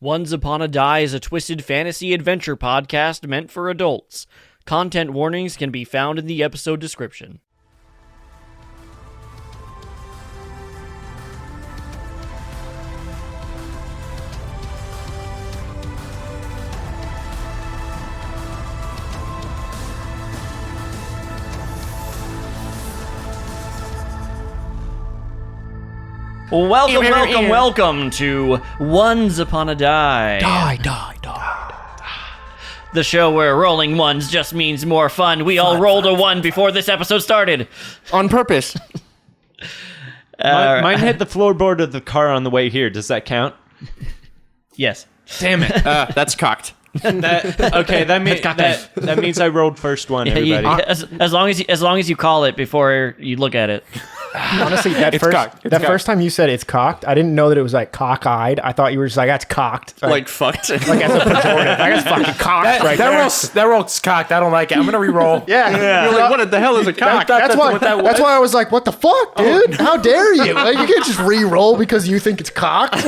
Once Upon a Die is a twisted fantasy adventure podcast meant for adults. Content warnings can be found in the episode description. Welcome to Once Upon a Die. Die. The show where rolling ones just means more fun. We all rolled a one before this episode started. On purpose. Mine hit the floorboard of the car on the way here. Does that count? Yes. Damn it. That's cocked. That means I rolled first one, everybody. As long as you call it before you look at it. Honestly, that first time you said it's cocked, I didn't know that it was like cockeyed. I thought you were just like, that's cocked. Like fucked. Like as a pejorative. Like, that's fucking cocked that roll's cocked. I don't like it. I'm going to re-roll. Yeah. You're like, what the hell is a cock? That's why I was like, what the fuck, dude? How dare you? Like, you can't just re-roll because you think it's cocked.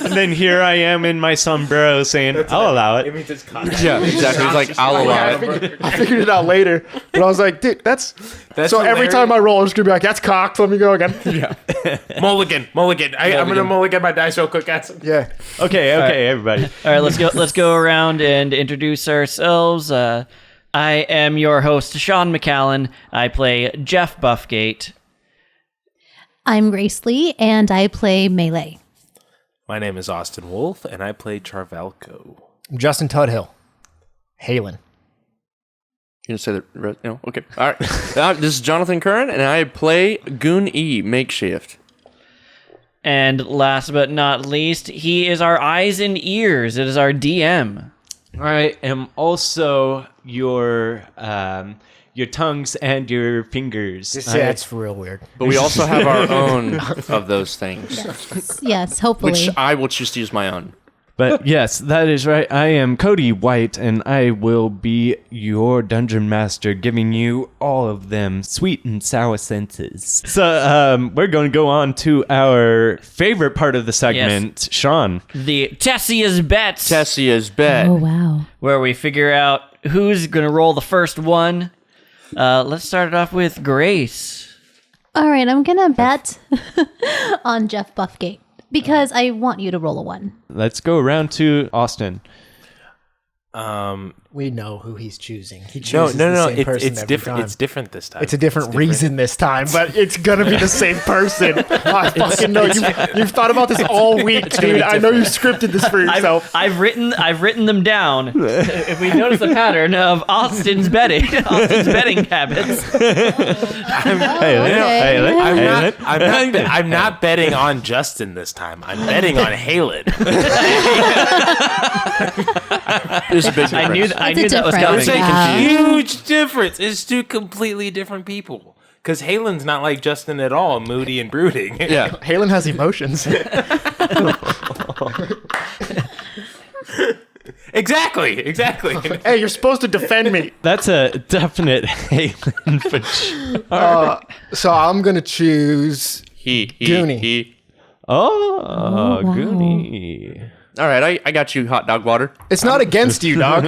And then here I am in my sombrero saying, I'll allow it. It means it's cocked. Yeah, exactly. He's like, I'll allow it. I figured it out later. But I was like, dude, that's so hilarious. Every time I roll, I'm just going to be like, that's cocked. Let me go again. Yeah. Mulligan. I'm going to mulligan my dice real quick, guys. Yeah. Okay, everybody. All right, let's go around and introduce ourselves. I am your host, Sean McCallan. I play Jeff Buffgate. I'm Grace Lee, and I play Melee. My name is Austin Wolf, and I play Charvalko. I'm Justin Tudhill. Halen. You gonna say that? No? Okay. All right. This is Jonathan Curran, and I play Goon E, Makeshift. And last but not least, he is our eyes and ears. It is our DM. I am also your tongues and your fingers. That's real weird. But we also have our own of those things. Yes, hopefully. Which I will just use my own. But yes, that is right. I am Cody White, and I will be your dungeon master, giving you all of them sweet and sour senses. So we're going to go on to our favorite part of the segment, Sean. The Tessia's Bet. Oh, wow. Where we figure out who's going to roll the first one. Let's start it off with Grace. All right, I'm going to bet on Jeff Buffgate because I want you to roll a 1. Let's go around to Austin. We know who he's choosing. He chooses No. the same person It's every different. time. It's different this time. It's a different reason this time, but it's gonna be the same person. I fucking know you've thought about this all week, dude. I know you scripted this for yourself. I've written them down. If we notice the pattern of Austin's betting habits. I'm not betting on Justin this time. I'm betting on Halen. There's a big difference. I knew that was coming. It's a huge difference. It's two completely different people. Because Halen's not like Justin at all, moody and brooding. Yeah. Halen has emotions. Exactly. Hey, you're supposed to defend me. That's a definite Halen for sure. So I'm gonna choose Goonie. He. Oh, wow. Goonie. All right, I got you, hot dog water. It's not against you, dog.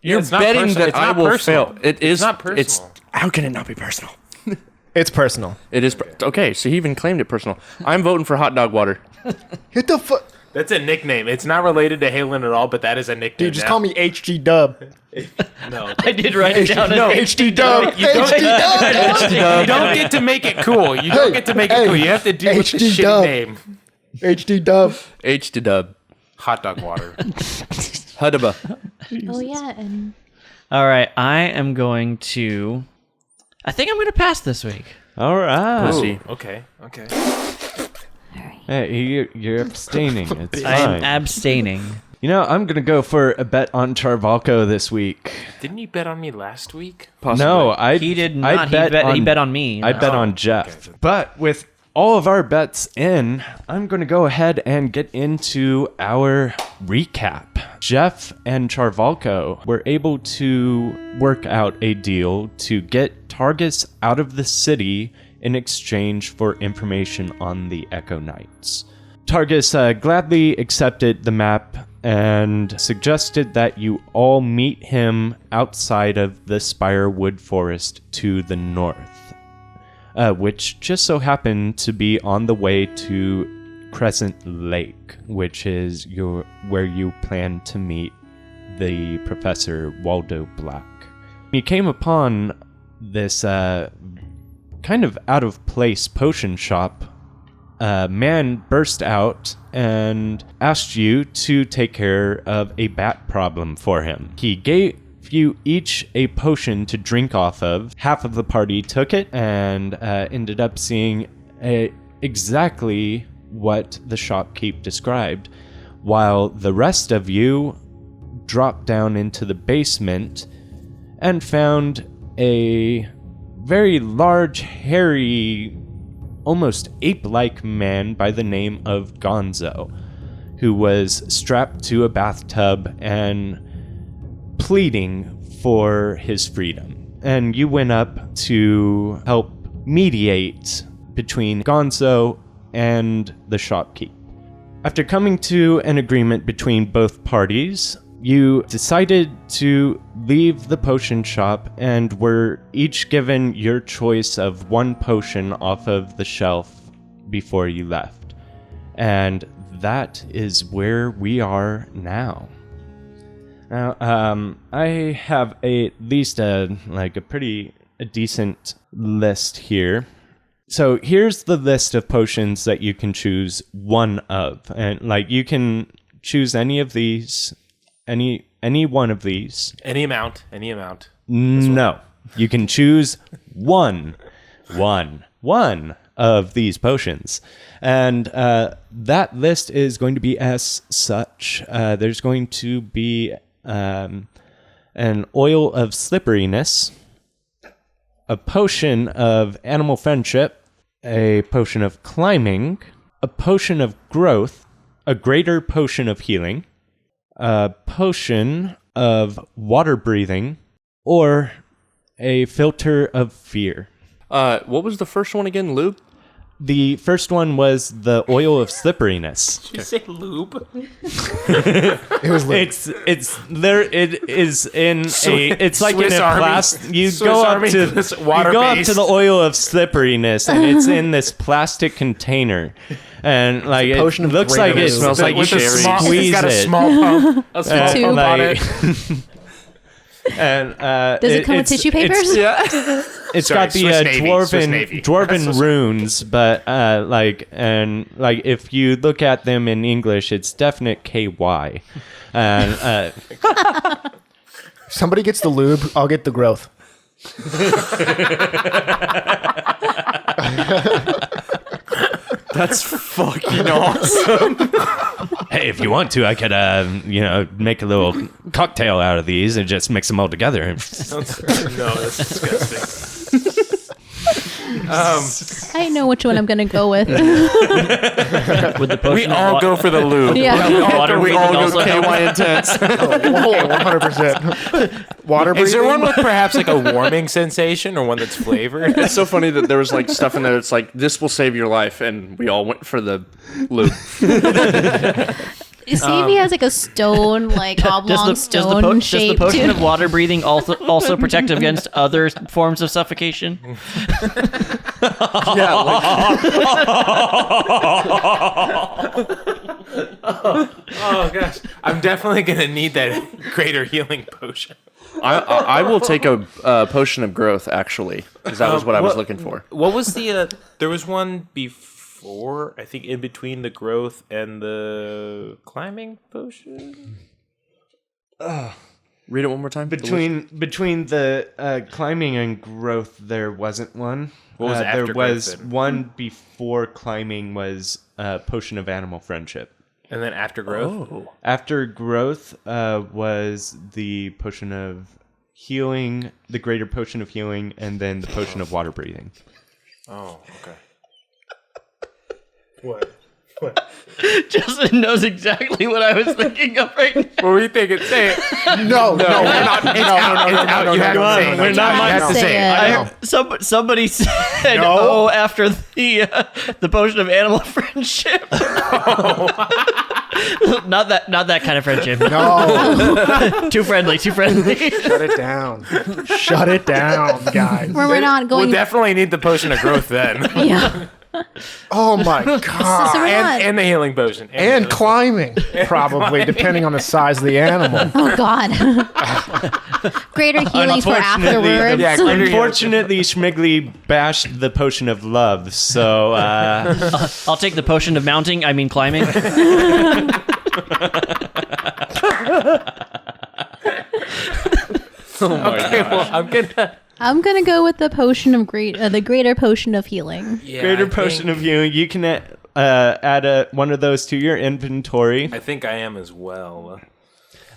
You're it's not betting personal. that It's I not will personal. fail. It is It's not personal. How can it not be personal? It's personal. It is. Okay, so he even claimed it personal. I'm voting for hot dog water. Hit the fuck. That's a nickname. It's not related to Halen at all, but that is a nickname. Dude, just call me HG Dub. No. I did write it down. No. HG Dub. You don't- HG Dub. You don't get to make it cool. You don't get to make it cool. You have to do with the HD shitty dub. name. HD Dub. H to dub. Hot dog water. Hudaba. Oh, yeah. And All right, I think I'm going to pass this week. All right. Pussy. Okay. Hey, you're abstaining. It's I am fine. abstaining. You know, I'm going to go for a bet on Charvalko this week. Didn't you bet on me last week? Possibly. No, He did not. He bet on me. I bet on Jeff. But with all of our bets in, I'm going to go ahead and get into our recap. Jeff and Charvalko were able to work out a deal to get Targus out of the city in exchange for information on the Echo Knights. Targus gladly accepted the map and suggested that you all meet him outside of the Spirewood Forest to the north, which just so happened to be on the way to Crescent Lake, which is where you plan to meet the Professor Waldo Black. You came upon this kind of out-of-place potion shop. A man burst out and asked you to take care of a bat problem for him. He gave you each a potion to drink off of. Half of the party took it and ended up seeing exactly what the shopkeep described, while the rest of you dropped down into the basement and found a very large, hairy, almost ape-like man by the name of Gonzo, who was strapped to a bathtub and pleading for his freedom. And you went up to help mediate between Gonzo and the shopkeep. After coming to an agreement between both parties, you decided to leave the potion shop and were each given your choice of one potion off of the shelf before you left. And that is where we are now. Now, I have at least a decent list here. So here's the list of potions that you can choose one of. And you can choose any of these. Any one of these. Any amount. No. You can choose one of these potions. And that list is going to be as such. There's going to be an oil of slipperiness, a potion of animal friendship, a potion of climbing, a potion of growth, a greater potion of healing, a potion of water breathing, or a filter of fear. What was the first one again? Lube? The first one was the oil of slipperiness. Did you say lube? It was lit. It's there. It is in a. It's like Swiss in a Army- plastic. You Swiss go up Army to this you go up water-based. to the oil of slipperiness, and it's in this plastic container, and it potion of looks like greater it smells like With a cherries. small, Squeeze it's got a it. small pump. A small Tube. pump on it. And Does it come with tissue papers? It's Sorry, got the Swiss Navy, Swiss Navy. dwarven runes, but if you look at them in English, it's definite KY. And Somebody gets the lube, I'll get the growth. That's fucking awesome. hey, if you want to, I could make a little cocktail out of these and just mix them all together. No, that's disgusting. I know which one I'm gonna go with. With the potion We of all go for the lube. Yeah. water We breathing all go also helps. KY intense. 100%. Water breathing. Is there one with perhaps like a warming sensation or one that's flavored? It's so funny that there was stuff in there that's this will save your life, and we all went for the lube. See if he has a stone, oblong stone does the shape. potion of water breathing also protect against other forms of suffocation? Yeah, Oh gosh, I'm definitely gonna need that greater healing potion. I will take a potion of growth, actually, because that was what I was looking for. What was the? There was one before, I think, in between the growth and the climbing potion. Read it one more time. Between the climbing and growth, there wasn't one. What was after there growth, was then? one before climbing was potion of animal friendship. And then after growth. Oh. After growth was the potion of healing, the greater potion of healing, and then the potion of water breathing. Oh, okay. What? Justin knows exactly what I was thinking of right now. What were you thinking? Say it. No, we're not. No. You have to say it. We're not You have to say say it. it. I I know. heard somebody said, No. after the potion of animal friendship. Not that kind of friendship. No, Too friendly. shut it down. Shut it down, guys. We're not going. We'll definitely need the potion of growth then. Yeah. Oh my god. So we're not. And the healing potion. And climbing, probably, depending on the size of the animal. Oh God. Greater healing for afterwards. Yeah, greater healing. Unfortunately, Schmiggly bashed the potion of love, so I'll take the potion of mounting. I mean climbing. Okay, well, I'm gonna go with the potion of the greater potion of healing. greater potion of healing. You can add one of those to your inventory. I think I am as well.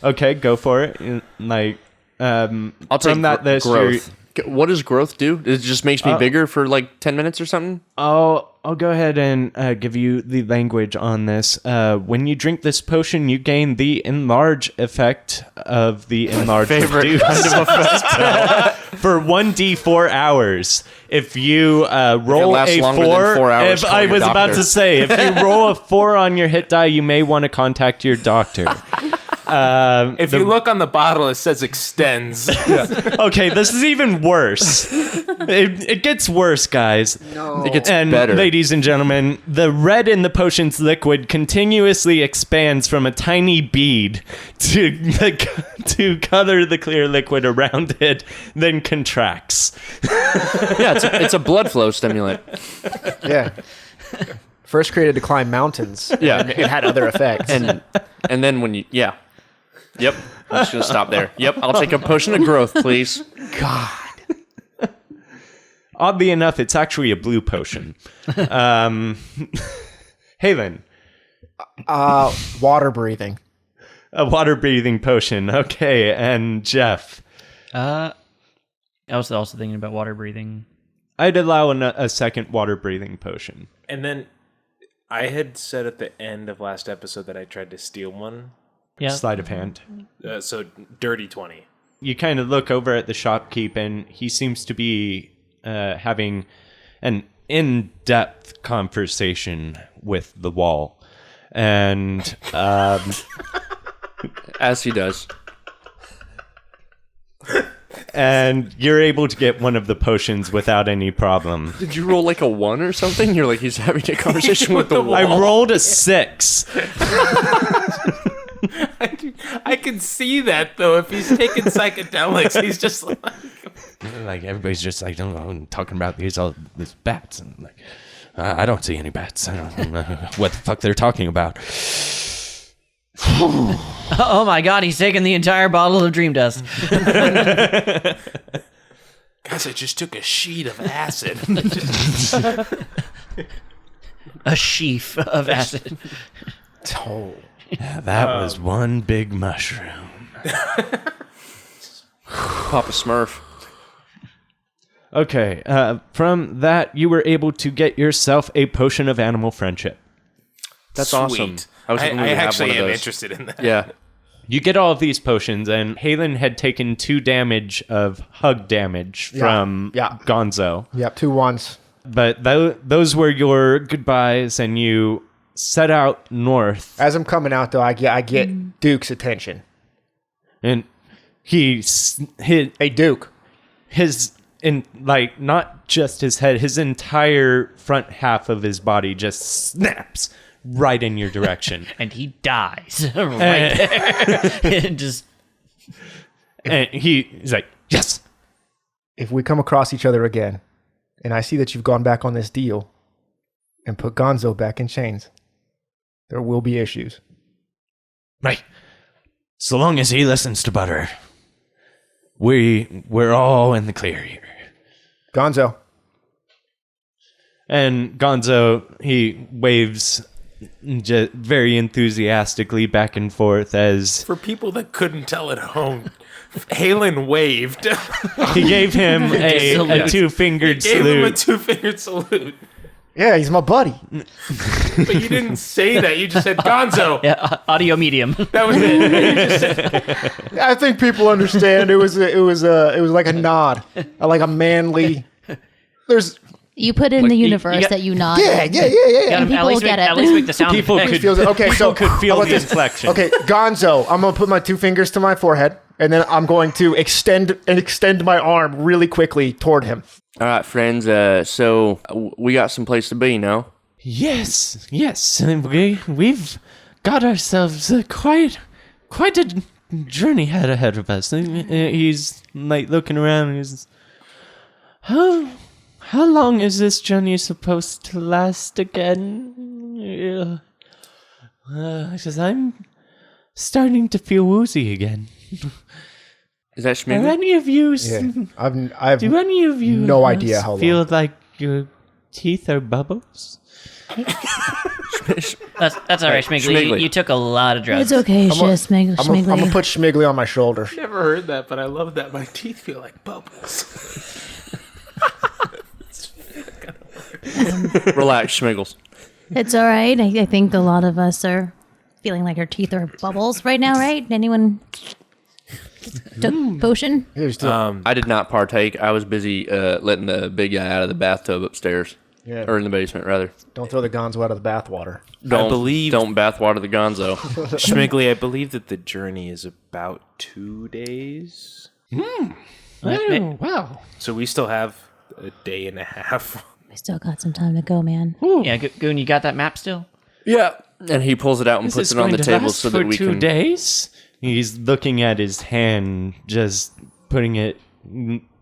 Okay, go for it. Like, I'll take from that list, growth. What does growth do? It just makes me bigger for like 10 minutes or something? I'll go ahead and give you the language on this. When you drink this potion, you gain the enlarge effect of the enlarge Favorite kind of effect. for 1d4 hours. If you roll lasts a longer than 4, 4 hours, if call I your was about doctor. to say, if you roll a 4 on your hit die, you may want to contact your doctor. If you look on the bottle, it says extends. Okay, this is even worse. It gets worse, guys. It gets And better. ladies and gentlemen, the red in the potion's liquid continuously expands from a tiny bead to color the clear liquid around it, then contracts. Yeah, it's a blood flow stimulant. Yeah. First created to climb mountains. Yeah. And it had other effects. And then when you, yeah. Yep. I'm just going to stop there. Yep. I'll take a potion of growth, please. God. Oddly enough, it's actually a blue potion. Halen, Water breathing. a water breathing potion. Okay, and Jeff. I was also thinking about water breathing. I'd allow a second water breathing potion. And then I had said at the end of last episode that I tried to steal one. Yeah. Sleight of hand. So dirty 20. You kind of look over at the shopkeep, and he seems to be having an in-depth conversation with the wall. And As he does. and you're able to get one of the potions without any problem. Did you roll like a 1 or something? You're like, he's having a conversation with the wall. I rolled a 6. I can see that, though. If he's taking psychedelics, he's just like... Like, everybody's just like, I'm talking about these bats. And like, I don't see any bats. I don't know what the fuck they're talking about. Oh my God, he's taking the entire bottle of dream dust. Guys, I just took a sheet of acid. A sheaf of acid. Oh. That was one big mushroom. Papa Smurf. Okay, from that, you were able to get yourself a potion of animal friendship. That's Sweet. awesome. I was hoping we would have actually one of am those. interested in that. Yeah. You get all of these potions, and Halen had taken 2 damage of hug damage from Gonzo. Yep, 2 1s. But those were your goodbyes, and you set out north. As I'm coming out, though, I get Duke's attention. And he hit Hey, Duke. not just his head, his entire front half of his body just snaps right in your direction. And he dies right there. And he's like, yes. If we come across each other again, and I see that you've gone back on this deal and put Gonzo back in chains, there will be issues. Right. So long as he listens to Butter, we're all in the clear here. Gonzo. And Gonzo, he waves just very enthusiastically back and forth as For people that couldn't tell at home, Halen waved. he gave him a two-fingered Gave him a salute. 2-fingered salute. Yeah, he's my buddy. But you didn't say that. You just said Gonzo. Yeah, audio medium. That was it. You just said- I think people understand. It was like a nod, like a manly. There's You put in the universe that you nod. yeah. Gotta people at least get make, it. at least make the sound People effect. could Feels okay. So could feel how about the this? inflection. Okay, Gonzo, I'm gonna put my 2 fingers to my forehead, and then I'm going to extend my arm really quickly toward him. All right, friends. So we got some place to be, no? Yes, and we've got ourselves quite a journey ahead of us. He's like looking around. He's how long is this journey supposed to last again? Because I'm starting to feel woozy again. Is that Are Schmidt? any of you? I've Do any of you no idea how long. feel like your teeth are bubbles? That's all right, Schmiggly. Schmiggly. You took a lot of drugs. It's okay, I'm Schmiggly. gonna put Schmiggly on my shoulder. Never heard that, but I love that. My teeth feel like bubbles. Relax, Schmiggles. It's all right. I think a lot of us are feeling like our teeth are bubbles right now, right? Anyone took potion? Here's the- I did not partake. I was busy letting the big guy out of the bathtub upstairs. Yeah. Or in the basement, rather. Don't throw the Gonzo out of the bathwater. Don't bathwater the Gonzo. Schmiggly, I believe that the journey is about 2 days. Oh, wow. So we still have a day and a half. We still got some time to go, man. Yeah, Goon, you got that map still? Yeah. And he pulls it out and This puts is it on going the to table last so that for we 2 can. days. He's looking at his hand, just putting it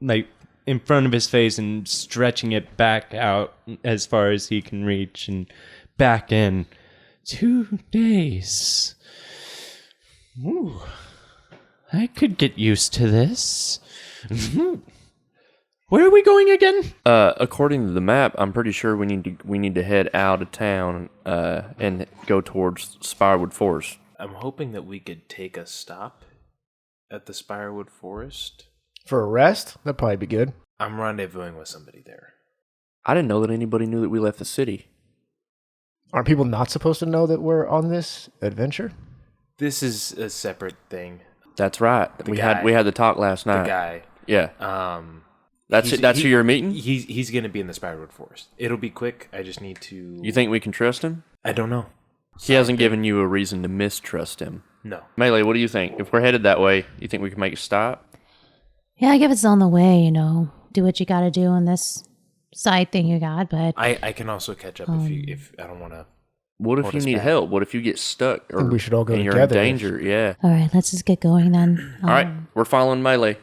like in front of his face and stretching it back out as far as he can reach and back in. 2 days. Ooh, I could get used to this. Where are we going again? According to the map, I'm pretty sure we need to head out of town and go towards Spirewood Forest. I'm hoping that we could take a stop at the Spirewood Forest. For a rest, that'd probably be good. I'm rendezvousing with somebody there. I didn't know that anybody knew that we left the city. Aren't people not supposed to know that we're on this adventure? This is a separate thing. That's right. The We guy. had the talk last The night. guy. Yeah. That's he's- it. That's he- who you're meeting. He's going to be in the Spirewood Forest. It'll be quick. I just need to. You think we can trust him? I don't know. He hasn't given you a reason to mistrust him. No. Melee, what do you think? If we're headed that way, you think we can make a stop? Yeah, I guess it's on the way, do what you gotta do on this side thing you got, but I can also catch up if I don't want to. What if Hold you us need back. help? What if you get stuck? Or think we should all go and you're together. in danger. Yeah. all right, let's just get going then. All right, we're following Melee.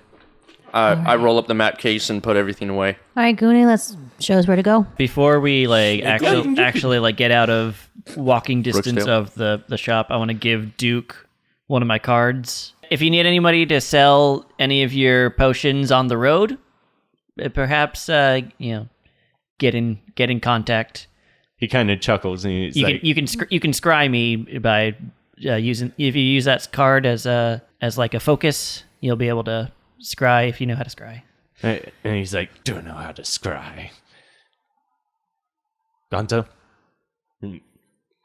I roll up the map case and put everything away. All right, Goonie, let's show us where to go. Before we actually like get out of walking distance Brooksdale. of the shop, I want to give Duke one of my cards. If you need anybody to sell any of your potions on the road, perhaps get in contact. He kind of chuckles and he's like, You can scry me by using, if you use that card as like a focus, you'll be able to scry if you know how to scry. and he's like, don't know how to scry. Gonzo?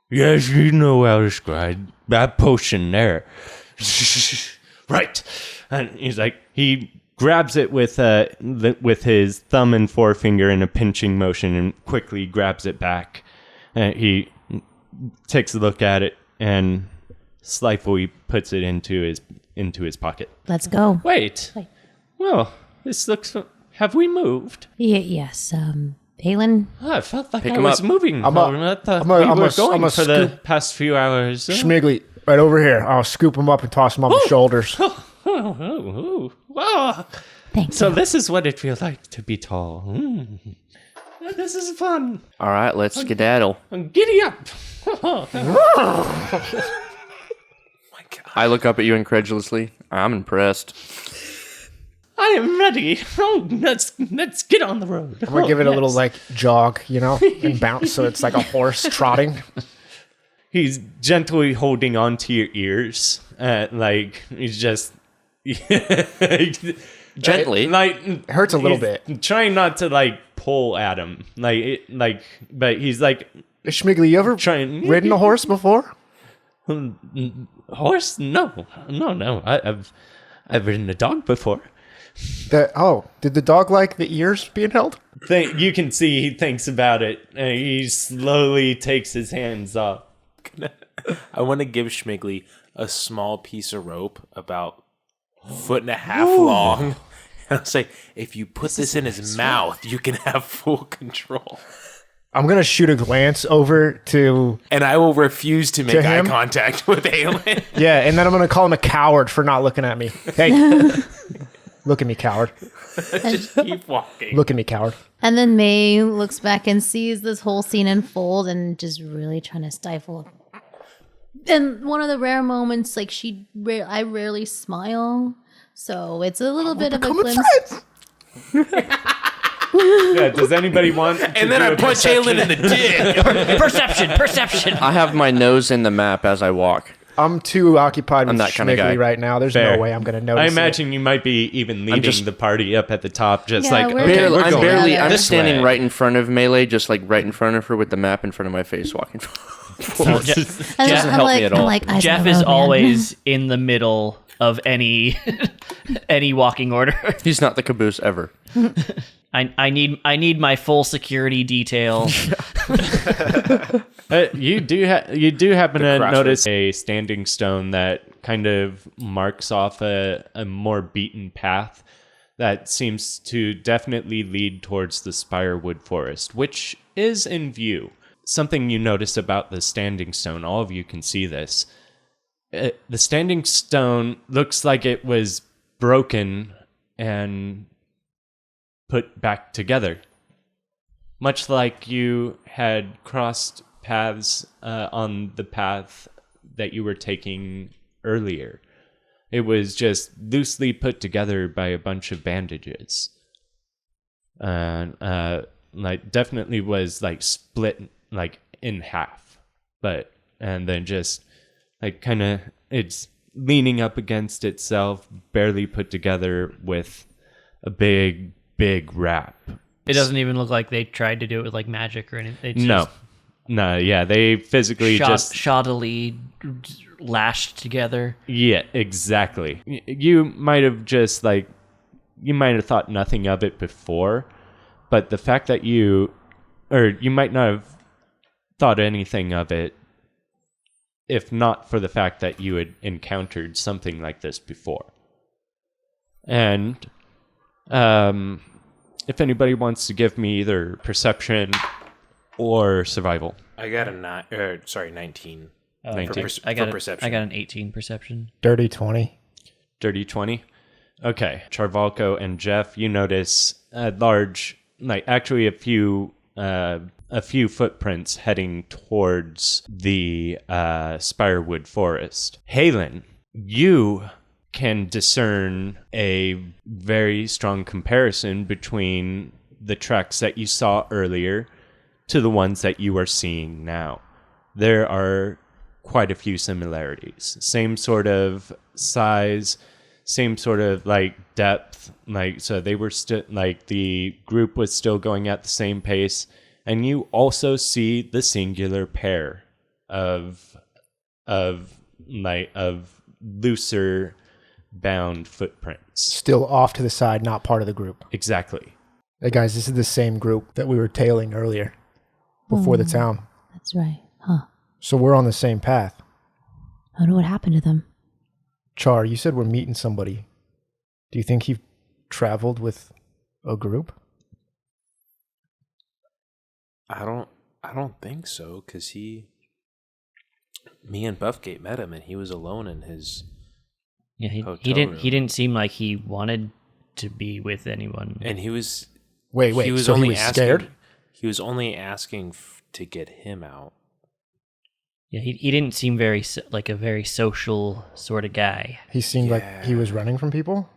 Yes, you know how to scry. That potion there. Right. And he's like, he grabs it with his thumb and forefinger in a pinching motion and quickly grabs it back. And he takes a look at it and slyly puts it into his pocket. Let's go. Wait. Well, this looks... Have we moved? Yes, Halen. Oh, I felt like Pick I him was up. moving. I'm a- I thought I'm a- we I'm were a- going I'm a for the scoop- past few hours. Schmiggly, right over here. I'll scoop him up and toss him on my shoulders. Wow. Thanks. So this is what it feels like to be tall. This is fun. All right, let's skedaddle. Giddy up. I look up at you incredulously. I'm impressed. I am ready. Oh, let's get on the road. I'm gonna give it a little like jog, and bounce so it's like a horse trotting. He's gently holding onto your ears. Like he's just Gently. Like hurts a little he's bit. Trying not to like pull at him, but he's like Schmiggly, you ever trying. ridden a horse before? Horse? No. I've ridden a dog before. Did the dog like the ears being held? You can see he thinks about it, and he slowly takes his hands off. I want to give Schmiggly a small piece of rope about 1.5 feet long. And I'll say, if you put this in his mouth, you can have full control. I'm going to shoot a glance over to... And I will refuse to make eye him? contact with Aelin. Yeah, and then I'm going to call him a coward for not looking at me. Hey, look at me, coward. Just keep walking. Look at me, coward. And then May looks back and sees this whole scene unfold and just really trying to stifle. And one of the rare moments, like I rarely smile, so it's a little bit of a glimpse. Yeah, does anybody want? And then I punch Aelin in the dick. Perception. I have my nose in the map as I walk. I'm too occupied with that kinda guy. Schmiggly right now. There's Fair. no way I'm going to notice I imagine you might be even leading the party up at the top, just Yeah, like we're okay, barely- we're I'm going barely. together. I'm this standing way. right in front of Melee, just like right in front of her with the map in front of my face, walking. And doesn't help me at all. Eyes Jeff on the is road, man. always in the middle of any walking order. He's not the caboose ever. I need my full security detail. You do happen to crossroads. notice a standing stone that kind of marks off a more beaten path that seems to definitely lead towards the Spirewood Forest, which is in view. Something you notice about the standing stone, all of you can see this. The standing stone looks like it was broken and put back together. Much like you had crossed paths on the path that you were taking earlier. It was just loosely put together by a bunch of bandages. Like definitely was like split like in half. And then just like kind of it's leaning up against itself, barely put together with a big wrap. It doesn't even look like they tried to do it with like magic or anything. They just No, yeah, they physically just shoddily lashed together. yeah, exactly. You might have just like you might have thought nothing of it before, but the fact that you might not have thought anything of it if not for the fact that you had encountered something like this before. And if anybody wants to give me either perception or survival. I got a 19. Oh, 19. I got for perception. I got an 18 perception. Dirty 20. Dirty 20. Okay. Charvalko and Jeff, you notice a large, like actually a few footprints heading towards the Spirewood Forest. Halen, you can discern a very strong comparison between the tracks that you saw earlier to the ones that you are seeing now. There are quite a few similarities. Same sort of size, same sort of like depth, like so they were still like the group was still going at the same pace, and you also see the singular pair of looser bound footprints. Still off to the side, not part of the group. Exactly. Hey guys, this is the same group that we were tailing earlier before the town. That's right. Huh. So we're on the same path. I wonder what happened to them. Char, you said we're meeting somebody. Do you think he traveled with a group? I don't think so, because me and Buffgate met him and he was alone in his Yeah, he hotel didn't room. he didn't seem like he wanted to be with anyone. And he was Wait, he was so only he was asking, scared? He was only asking to get him out. Yeah, he didn't seem like a very social sort of guy. He seemed like he was running from people?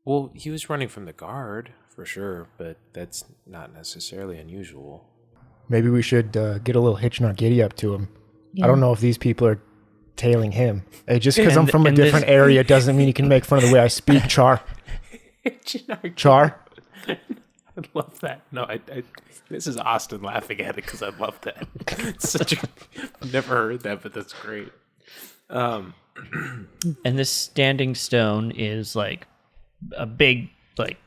Well, he was running from the guard for sure, but that's not necessarily unusual. Maybe we should get a little hitch not giddy up to him. Yeah. I don't know if these people are tailing him. Hey, just because I'm And- from a and this- different area doesn't mean you can make fun of the way I speak, Char. Char? I love that. No, I this is Austin laughing at it because I love that. It's such a, I've never heard that, but that's great. And this standing stone is like a big, like,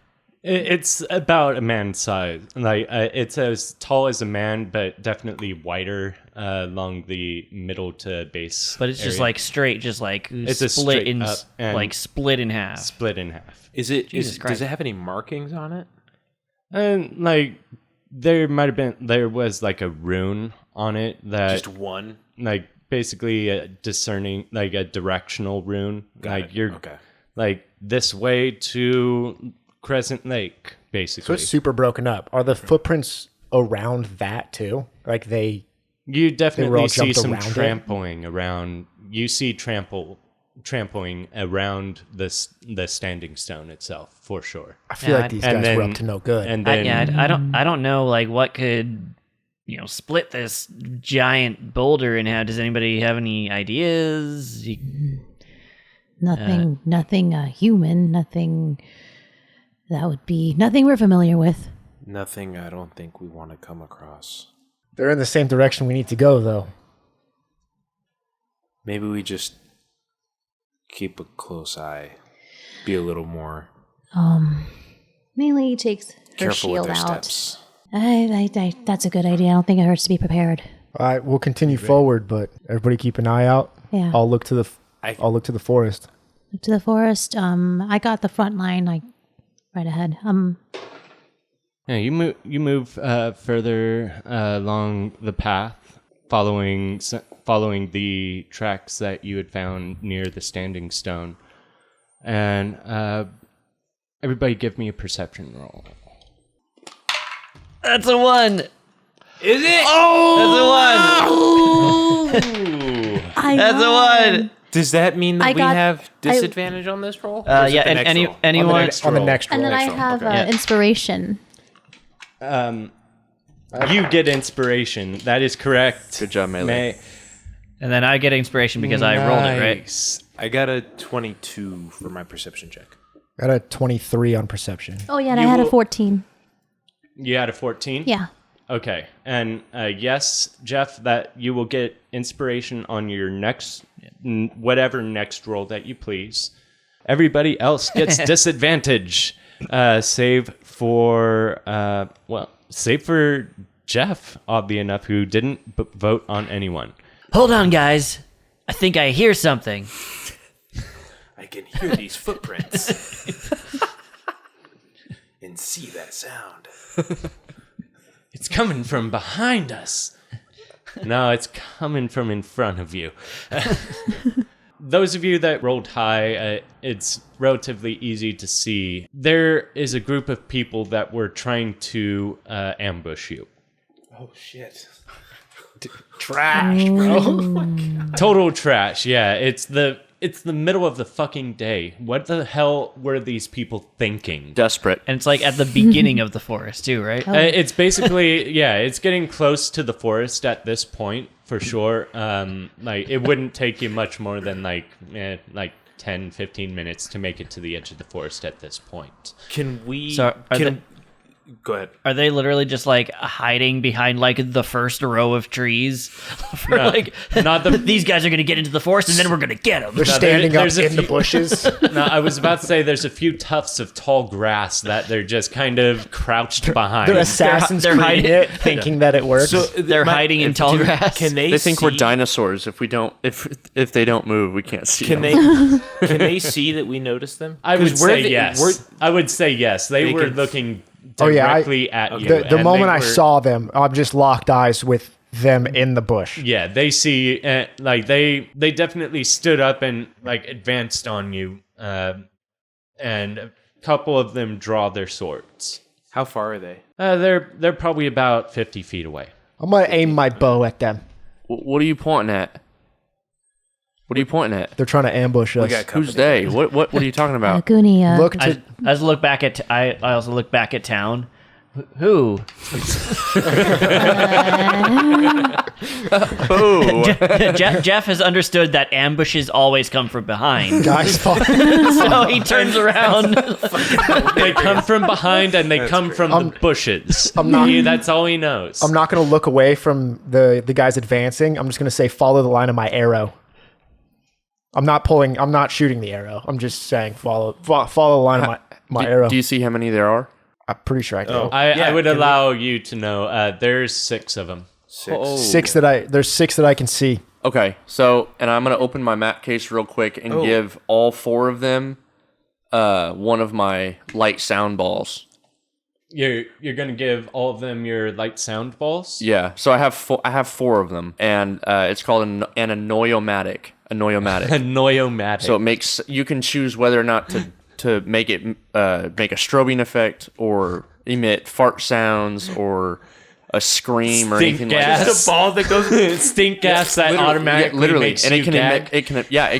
It's about a man's size. Like it's as tall as a man, but definitely wider along the middle to base. but it's just area. like straight, just like It's a split straight in, up and like split in half. split in half. Is it? Jesus Christ. Does it have any markings on it? And like there was like a rune on it that Just one. like basically a discerning, like a directional rune. Like you're Okay. like this way to Crescent Lake, So basically. it's super broken up. Are the footprints around that too? Like they... You all definitely see jumped some around it? trampling around. You see trampling around the standing stone itself for sure. I feel Yeah, like these and guys were then- up to no good. And then I don't know, like, what could, split this giant boulder in half. Does anybody have any ideas? Nothing human, nothing that would be, nothing we're familiar with. Nothing I don't think we want to come across. They're in the same direction we need to go, though. Maybe we just keep a close eye. Be a little more Melee takes her careful with shield our out. steps. That's a good idea. I don't think it hurts to be prepared. All right, we'll continue forward, but everybody keep an eye out. Yeah. I'll look to the forest. Look to the forest. I got the front line, like right ahead. yeah, you move further along the path, following the tracks that you had found near the standing stone, and everybody give me a perception roll. That's a 1. Is it? Oh! That's a 1. That's a 1. Does that mean that I we got- have disadvantage on this roll? Or is it Yeah, the and next roll? anyone. On the next roll. And then I roll, have okay. Yeah. inspiration. You get inspiration. That is correct. Good job, Melee. And then I get inspiration because I rolled it, right? Nice. I got a 22 for my perception check. Got a 23 on perception. Oh yeah, and I had a 14. You had a 14? Yeah. Okay. And yes, Jeff, that you will get inspiration on your next, whatever next roll that you please. Everybody else gets disadvantage. Save for Jeff, oddly enough, who didn't vote on anyone. Hold on, guys. I think I hear something. I can hear these footprints and see that sound. It's coming from behind us. No, it's coming from in front of you. Those of you that rolled high, it's relatively easy to see. There is a group of people that were trying to ambush you. Oh shit! Trash, bro. Total trash. Yeah, it's the middle of the fucking day. What the hell were these people thinking? Desperate. And it's like at the beginning of the forest, too, right? It's basically, yeah, it's getting close to the forest at this point, for sure. Like, it wouldn't take you much more than, like 10, 15 minutes to make it to the edge of the forest at this point. Can we? So, Go ahead. Are they literally just like hiding behind like the first row of trees? For like, not the- these guys are gonna get into the forest and then we're gonna get them. They're standing there's up a in the few- bushes. No, I was about to say there's a few tufts of tall grass that they're just kind of crouched behind. They're assassins they're hiding hiding- it, thinking that it works. So They're hiding in tall grass. Can they? They think we're see- dinosaurs. If we don't, if they don't move, we can't see Can them. they? Can they see that we notice them? I would 'Cause we're say the- yes. we're- I would say yes. They were could- looking Oh, yeah, directly at you. the and moment they I were- saw them, I'm just locked eyes with them in the bush. Yeah, they see, like, they definitely stood up and, like, advanced on you, and a couple of them draw their swords. How far are they? They're probably about 50 feet away. I'm gonna aim my bow at them. What are you pointing at? What are you pointing at? They're trying to ambush us. got Who's they? What are you talking about? Goonie, Look I to just look back at. I also look back at town, Who? Oh, Jeff has understood that ambushes always come from behind. Guys, So he turns around. They come from behind and they come from the bushes. That's all he knows. I'm not going to look away from the guys advancing. I'm just going to say follow the line of my arrow. I'm not shooting the arrow. I'm just saying follow the line of my arrow. do you see how many there are? I'm pretty sure I do. I would allow you to know. There's 6 of them. Six. There's 6 that I can see. Okay, so, and I'm going to open my map case real quick and give all 4 of them one of my light sound balls. You're gonna give all of them your light sound balls? Yeah, so I have 4 of them, and it's called an annoyomatic. A noyomatic. So it makes, you can choose whether or not to make it make a strobing effect or emit fart sounds or a scream or anything like that. Just a ball that goes stink gas that automatically makes and you gag. it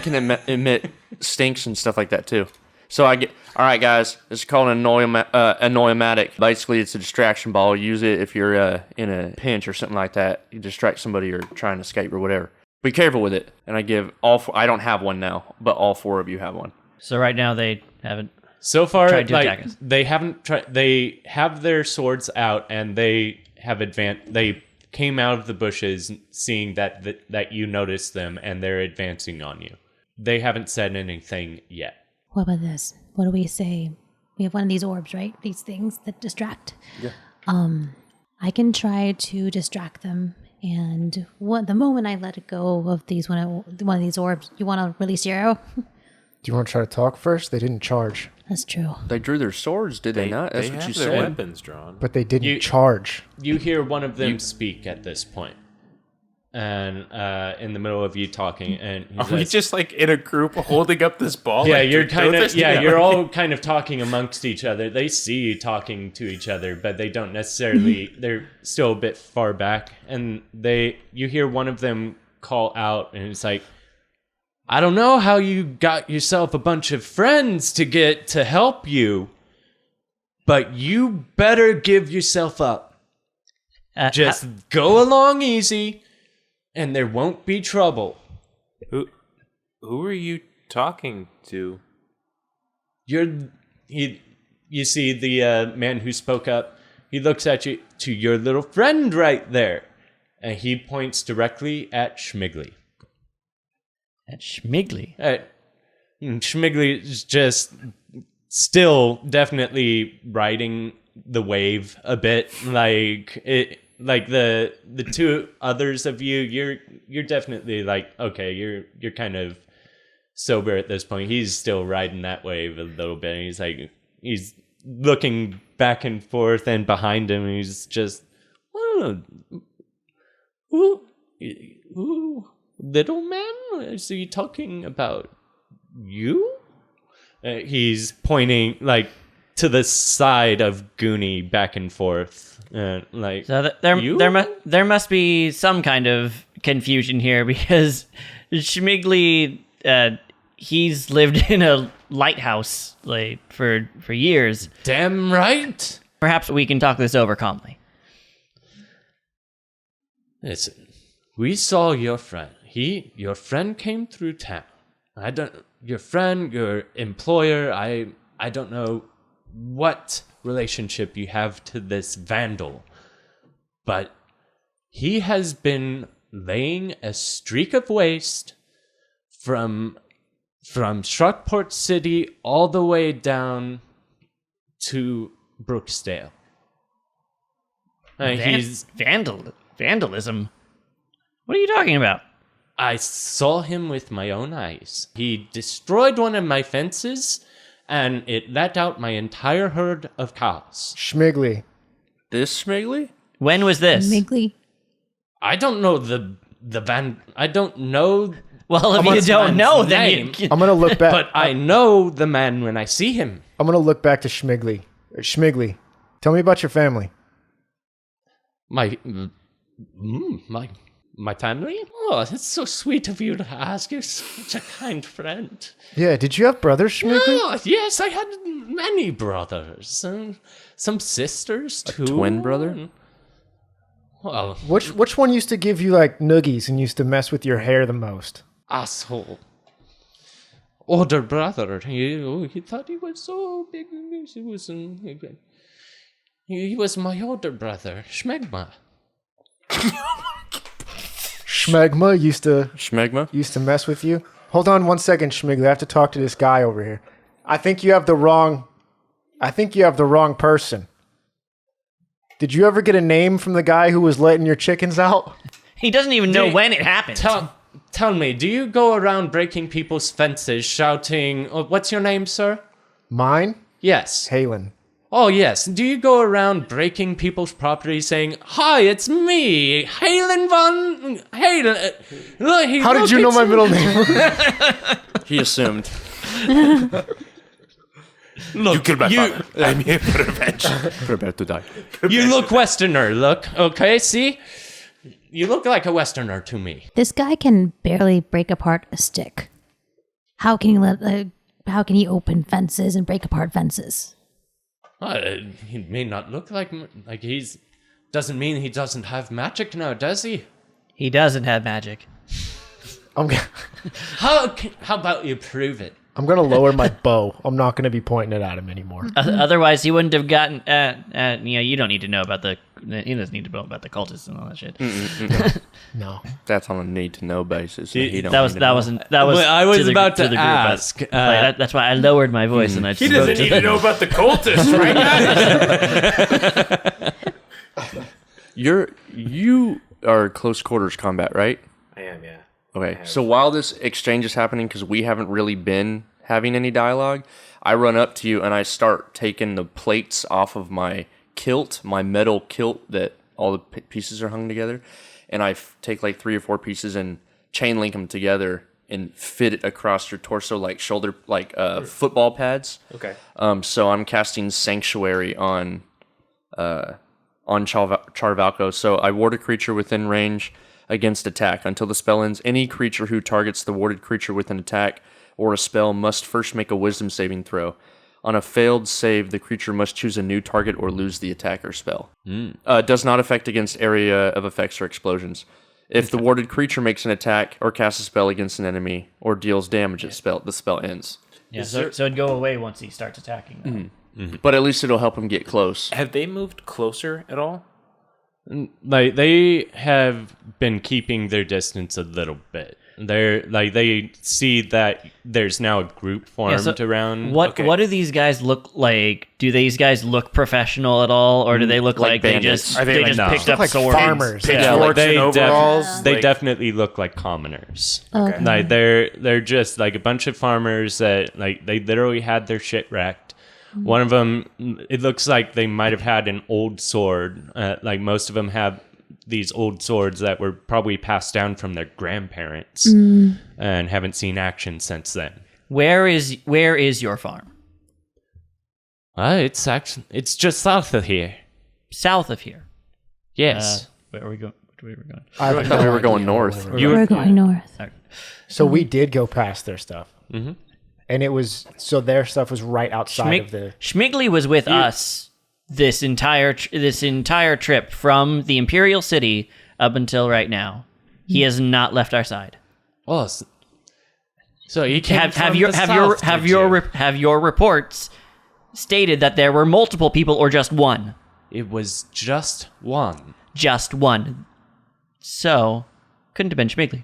can emit stinks and stuff like that too. So all right guys, it's called an annoyomatic. Basically it's a distraction ball. Use it if you're in a pinch or something like that. You distract somebody or trying to escape or whatever. Be careful with it. And I give all 4, I don't have one now, but all 4 of you have one. So right now they haven't. So far, tried to attack us. They haven't tried. They have their swords out, and they have advanced. They came out of the bushes, seeing that you noticed them, and they're advancing on you. They haven't said anything yet. What about this? What do we say? We have one of these orbs, right? These things that distract. Yeah. I can try to distract them, and the moment I let it go of one of these orbs, you want to release your arrow? Do you want to try to talk first? They didn't charge. That's true. They drew their swords, did they not? That's They what have you their said. weapons drawn. But they didn't charge. You hear one of them speak at this point, and in the middle of you talking, and he Are we says, just like in a group holding up this ball? Yeah, like, you're throw kind of this together? you're all kind of talking amongst each other. They see you talking to each other, but they don't necessarily. They're still a bit far back, and you hear one of them call out, and it's like, I don't know how you got yourself a bunch of friends to get to help you, but you better give yourself up. Just go along easy, and there won't be trouble. Who are you talking to? You see the man who spoke up. He looks at you, to your little friend right there, and he points directly at Schmigley. At Schmigley. Schmigley is just still definitely riding the wave a bit, like the 2 others of you. You're definitely like, okay, you're kind of sober at this point. He's still riding that wave a little bit. He's looking back and forth, and behind him he's just, little man, is he talking about you? He's pointing like to the side of Goonie back and forth, like. So there must be some kind of confusion here because Schmigley, he's lived in a lighthouse like for years. Damn right. Perhaps we can talk this over calmly. Listen, we saw your friend. Your friend came through town. Your friend, your employer, I don't know what relationship you have to this vandal, but he has been laying a streak of waste from Shrukport City all the way down to Brooksdale. Vandalism? What are you talking about? I saw him with my own eyes. He destroyed one of my fences, and it let out my entire herd of cows. Schmigley. This Schmigley? When was this? Migley. I don't know the van. I don't know. Well, if you don't know, then I'm going to look back. But I know the man when I see him. I'm going to look back to Schmigley. Schmigley, tell me about your family. My My family? Oh, it's so sweet of you to ask. You're such a kind friend. Yeah, did you have brothers, Schmigley? Oh, yes, I had many brothers. Some sisters, too. Twin brother? Well, Which one used to give you like noogies and used to mess with your hair the most? asshole. Older brother. He thought he was so big. He was my older brother, Schmegma. Schmegma Schmegma? used to mess with you. Hold on 1 second, Schmigley. I have to talk to this guy over here. I think you have the wrong person. Did you ever get a name from the guy who was letting your chickens out? He doesn't even know when it happened. Tell me, do you go around breaking people's fences, shouting, oh, what's your name, sir? Mine? Yes. Halen. Oh, yes. Do you go around breaking people's property saying, hi, it's me, Halen von... Halen... How did you know my middle name? He assumed. Look, You killed my father. I'm here for revenge. Prepare to die. you look Westerner, look. Okay, see? You look like a Westerner to me. This guy can barely break apart a stick. How can he open fences and break apart fences? He may not look like he's... Doesn't mean he doesn't have magic now, does he? He doesn't have magic. How about you prove it? I'm going to lower my bow. I'm not going to be pointing it at him anymore. Otherwise, he wouldn't have gotten. You don't need to know about he doesn't need to know about the cultists and all that shit. No. That's on a need to know basis. That wasn't. That was. I was about to the group, ask. but, that's why I lowered my voice and I. He doesn't need to know about the cultists, right? You are close quarters combat, right? I am, yeah. Okay, so while this exchange is happening, because we haven't really been having any dialogue, I run up to you and I start taking the plates off of my kilt, my metal kilt that all the pieces are hung together, and I take like 3 or 4 pieces and chain link them together and fit it across your torso like shoulder, like football pads. Okay. So I'm casting Sanctuary on Charvalko. So I ward a creature within range against attack. Until the spell ends, any creature who targets the warded creature with an attack or a spell must first make a wisdom saving throw. On a failed save, the creature must choose a new target or lose the attack or spell. Does not affect against area of effects or explosions. If the warded creature makes an attack or casts a spell against an enemy or deals damage, the spell ends. Yeah, so it'd go away once he starts attacking. But at least it'll help him get close. Have they moved closer at all? Like, they have been keeping their distance a little bit. They see that there's now a group formed around. What do these guys look like? Do these guys look professional at all, or do they look like they bandits. just picked up like swords? farmers. Yeah, Pitchforks they and overalls? they Like- definitely look like commoners. Okay. Like they're just like a bunch of farmers that like they literally had their shit wrecked. One of them, it looks like they might have had an old sword. Like most of them have these old swords that were probably passed down from their grandparents and haven't seen action since then. Where is your farm? It's just south of here. South of here. Yes. Where are we going? Which way are we going? I thought we were going north. We're going north. So we did go past their stuff. Mm-hmm. And it was, so their stuff was right outside of the... Schmigley was with us this entire trip from the Imperial City up until right now. He has not left our side. Oh, so you came Have your reports stated that there were multiple people or just one? It was just one. Just one. So couldn't have been Schmigley.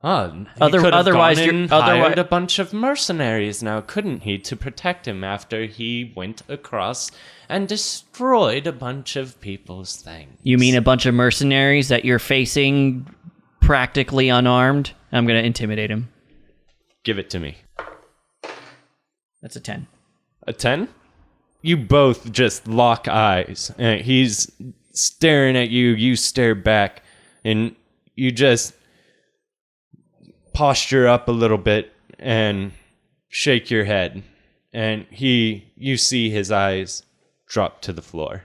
Otherwise, you're hired a bunch of mercenaries now, couldn't he, to protect him after he went across and destroyed a bunch of people's things? You mean a bunch of mercenaries that you're facing practically unarmed? I'm going to intimidate him. Give it to me. That's a 10. A 10? You both just lock eyes. He's staring at you, you stare back, and you just posture up a little bit and shake your head, and you see his eyes drop to the floor,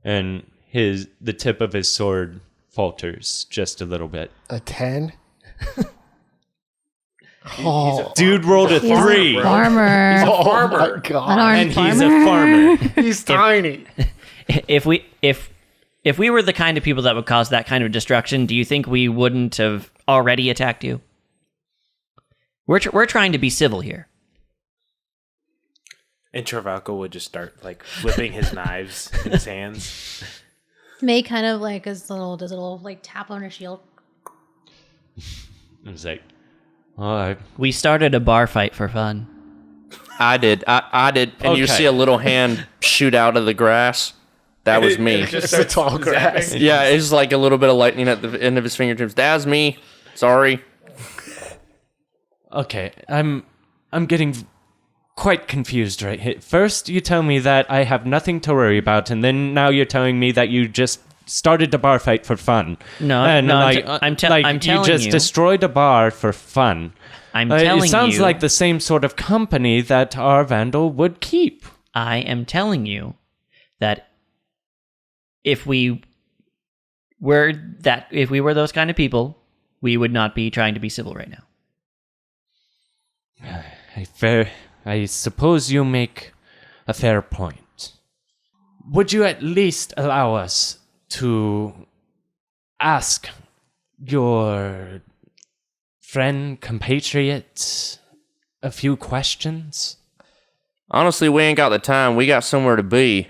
and the tip of his sword falters just a little bit. A 10. Dude rolled a He's a 3. farmer. Oh my An god. armed And farmer. he's a farmer. He's tiny. If we were the kind of people that would cause that kind of destruction, do you think we wouldn't have already attacked you? We're trying to be civil here. And Charvalko would just start like flipping his knives in his hands. May kind of like does a little like tap on her shield. I was like, oh, We started a bar fight for fun. I did. I did. And you Okay. see a little hand shoot out of the grass. That was me. It's the tall grass. Yeah, it's like a little bit of lightning at the end of his fingertips. That's me. Sorry. okay, I'm getting quite confused right here. First, you tell me that I have nothing to worry about, and then now you're telling me that you just started a bar fight for fun. No, and no, like, I'm like telling you just you. destroyed a bar for fun. I'm telling it sounds you. like the same sort of company that our vandal would keep. I am telling you that if we were those kind of people, we would not be trying to be civil right now. I suppose you make a fair point. Would you at least allow us to ask your friend, compatriot, a few questions? Honestly, we ain't got the time. We got somewhere to be.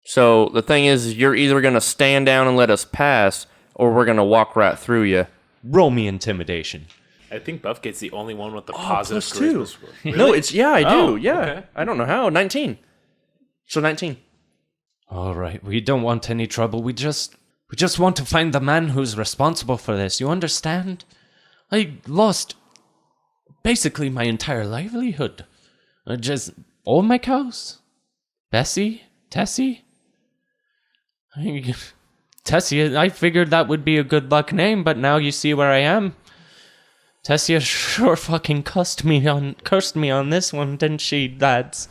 So the thing is, you're either going to stand down and let us pass, or we're going to walk right through you. Roll me intimidation. I think Buffgate's the only one with the positive plus charisma 2. score. No, it's, yeah, I do. Oh, Yeah. okay. I don't know how. 19. So 19. All right, we don't want any trouble. We just want to find the man who's responsible for this. You understand? I lost basically my entire livelihood. Just all my cows. Tessie. Tessie, I figured that would be a good luck name, but now you see where I am. Tessia sure fucking cursed me on this one, didn't she, lads?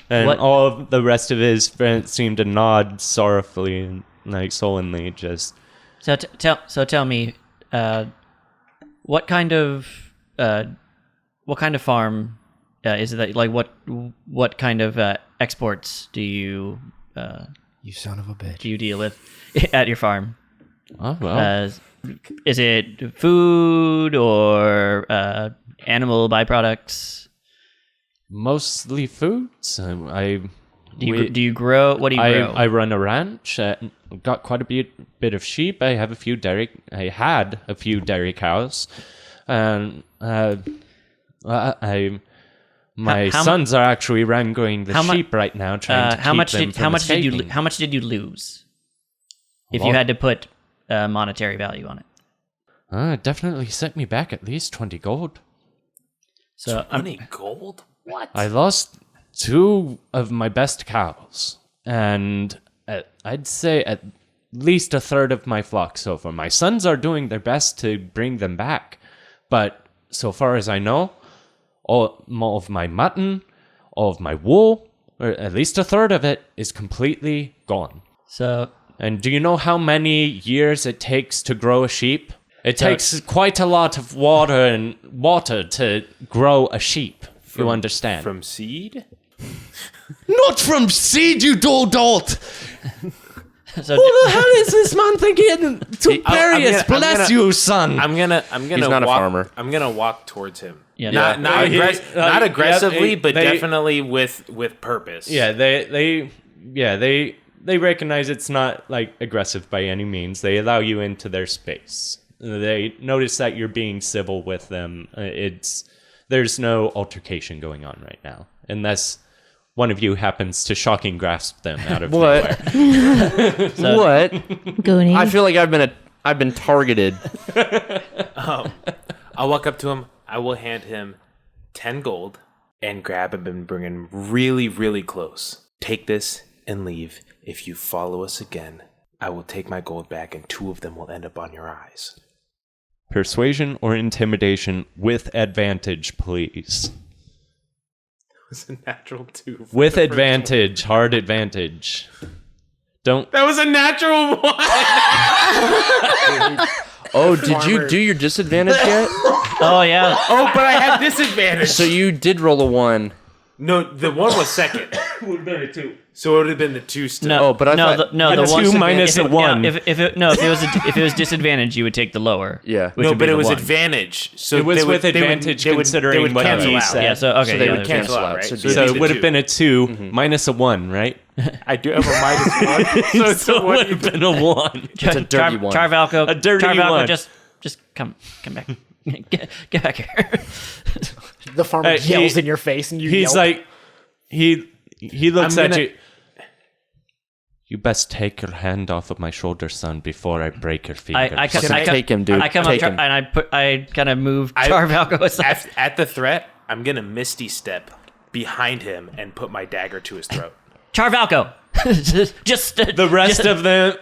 And What? all of the rest of his friends seemed to nod sorrowfully and like sullenly, just. So tell me, what kind of farm is it that, like, what kind of exports do you You son of a bitch. deal with at your farm? Oh well. Is it food or animal byproducts? Mostly foods. Do you grow? What do you grow? I run a ranch. Got quite a bit of sheep. I had a few dairy cows, and my sons are actually wrangling the sheep right now, trying to keep them from escaping. How much did you lose? If Well, you had to put monetary value on it. It definitely set me back at least 20 gold. So 20 gold? What? I lost 2 of my best cows, and I'd say at least a third of my flock so far. My sons are doing their best to bring them back, but so far as I know, all of my mutton, all of my wool, or at least a third of it, is completely gone. So And do you know how many years it takes to grow a sheep? It takes quite a lot of water to grow a sheep. You understand? From seed? Not from seed, you dolt! so Who the hell is this man thinking? Tiberius, bless you, son. I'm gonna He's not a walk, farmer. I'm gonna walk towards him. Yeah. Not Yeah, aggressively, yeah, but they- definitely with purpose. Yeah, they recognize it's not like aggressive by any means. They allow you into their space. They notice that you're being civil with them. There's no altercation going on right now, unless one of you happens to shocking grasp them out of nowhere. What? Goonie. I feel like I've been targeted. I'll walk up to him. I will hand him 10 gold and grab him and bring him really, really close. Take this and leave. If you follow us again, I will take my gold back and 2 of them will end up on your eyes. Persuasion or intimidation with advantage, please. It's a natural 2. With advantage, hard advantage. Don't. That was a natural one. Oh, did you do your disadvantage yet? Oh yeah. Oh, but I had disadvantage. So you did roll a 1. No, the 1 was second. Would have been a 2. So it would have been the 2 still. No, Oh, but I thought- the 2 one minus if a it- 1. Yeah, if it was disadvantage, you would take the lower. Yeah. which No, would be but it the was 1. advantage. So It was they would- with they would- advantage they would- considering they would what cancel he out. said. Yeah. So okay. So they yeah, would okay. cancel out, right? so So it'd So be it the would have 2. been a 2 minus a 1, right? I do have a minus 1. So So it would have been a 1. It's a dirty one. Charvalko. A dirty Charvalko, one. Just come back. Get back here. The farmer Hey, yells in your face, and you He's yelp. like, he looks I'm at gonna- you. You best take your hand off of my shoulder, son, before I break your fingers. Take him, dude. I come Take up him. and I kind of move Charvalko aside. At the threat, I'm going to Misty Step behind him and put my dagger to his throat. Charvalko. just The rest of them,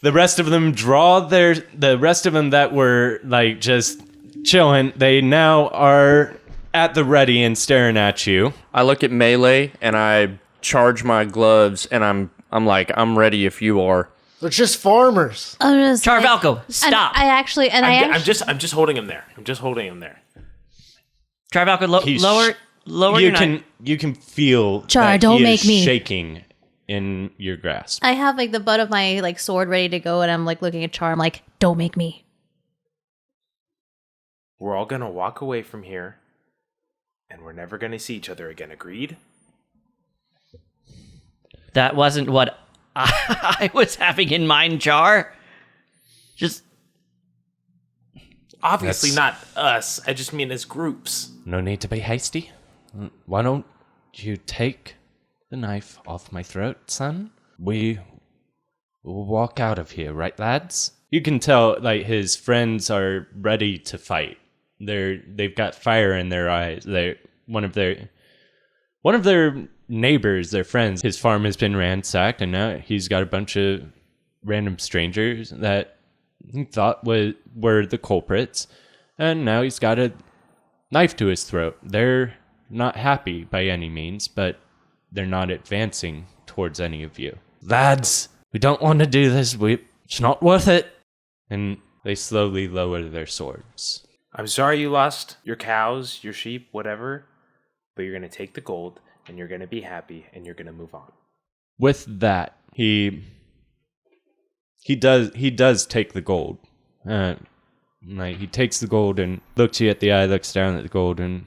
the rest of them the rest of them that were like just chilling. They now are at the ready and staring at you. I look at Melee and I charge my gloves and I'm like, I'm ready if you are. They're just farmers. I'm just like- Charvalko, and stop. I I'm just holding him there. I'm just holding him there. Charvalko, He's- lower You your can knife. you can feel Char, that don't he make is me. shaking in your grasp. I have like the butt of my like sword ready to go, and I'm like looking at Char. I'm like, don't make me. We're all going to walk away from here, and we're never going to see each other again. Agreed? That wasn't what I was having in mind, Char. Just Obviously That's- not us. I just mean as groups. No need to be hasty. Why don't you take the knife off my throat, son? We will walk out of here, right, lads? You can tell, like, his friends are ready to fight. They've got fire in their eyes. One of their neighbors, their friends, his farm has been ransacked, and now he's got a bunch of random strangers that he thought were the culprits, and now he's got a knife to his throat. They're not happy by any means, but they're not advancing towards any of you. Lads, we don't want to do this. It's not worth it. And they slowly lower their swords. I'm sorry you lost your cows, your sheep, whatever, but you're going to take the gold, and you're going to be happy, and you're going to move on. With that, he does take the gold. Like, he takes the gold and looks you at the eye, looks down at the gold, and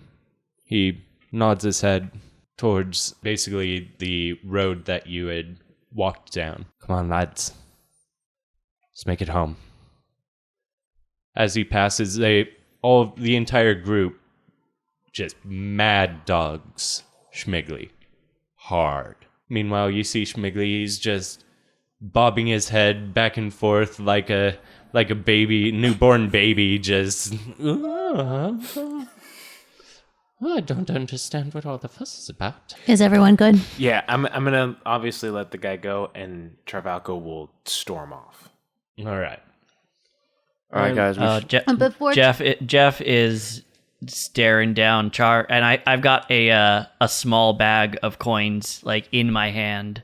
he nods his head towards basically the road that you had walked down. Come on, lads. Let's make it home. As he passes, the entire group just mad dogs Schmigley hard. Meanwhile, you see Schmigley, he's just bobbing his head back and forth like a baby, newborn baby, just I don't understand what all the fuss is about. Is everyone good? Yeah, I'm going to obviously let the guy go, and Charvalko will storm off. All right. All right, guys. Before Jeff is staring down Char, and I've got a small bag of coins like in my hand.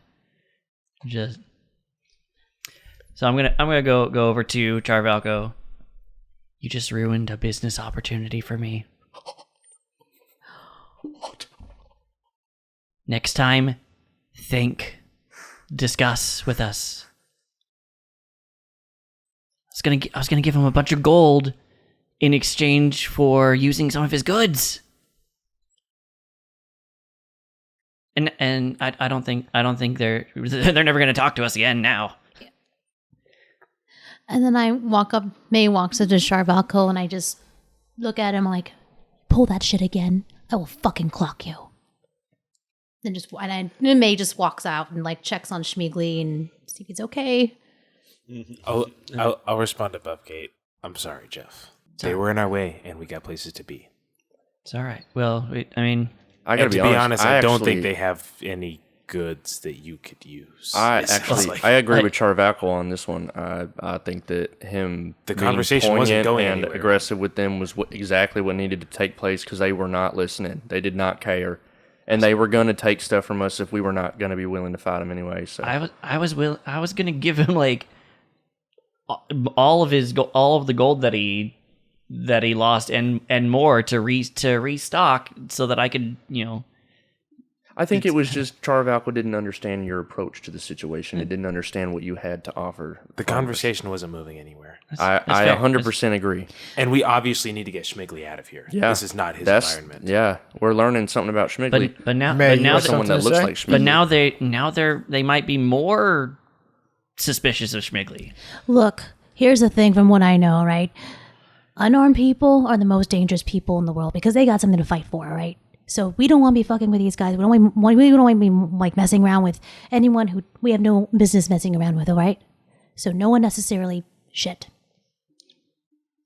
So I'm gonna go over to Charvalko. You just ruined a business opportunity for me. What? Next time, discuss with us. I was gonna give him a bunch of gold in exchange for using some of his goods. And I don't think they're never gonna talk to us again now. And then I walk up, May walks up to Charvalko, and I just look at him like, pull that shit again. I will fucking clock you. And May just walks out and like checks on Schmigley and see if he's okay. I'll respond above Kate. I'm sorry, Jeff. They were in our way, and we got places to be. It's all right. Well, I gotta And to be honest, I don't think they have any goods that you could use. I It sounds like. agree with Charvalko on this one. I think that him The being conversation wasn't poignant going and anywhere. aggressive with them was exactly what needed to take place because they were not listening. They did not care, And they were going to take stuff from us if we were not going to be willing to fight them anyway. So I was going to give him like all of the gold that he lost and more to restock so that I could, I think it was just Charvalko didn't understand your approach to the situation. It didn't understand what you had to offer. The conversation wasn't moving anywhere. I 100% agree. And we obviously need to get Schmigley out of here. Yeah, this is not his environment. Yeah, we're learning something about Schmigley. But now someone that looks like Schmigley. But now they might be more suspicious of Schmigley. Look, here's the thing from what I know, right? Unarmed people are the most dangerous people in the world because they got something to fight for, right? So we don't want to be fucking with these guys. We don't want to be like messing around with anyone who we have no business messing around with, all right? So no unnecessarily shit.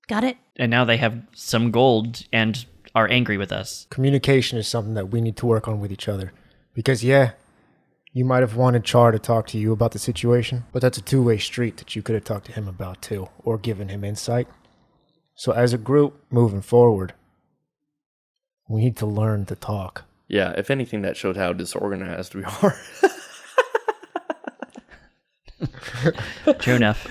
Got it? And now they have some gold and are angry with us. Communication is something that we need to work on with each other. Because, yeah, you might have wanted Char to talk to you about the situation, but that's a two-way street that you could have talked to him about too, or given him insight. So as a group, moving forward, we need to learn to talk. Yeah, if anything, that showed how disorganized we are. True enough.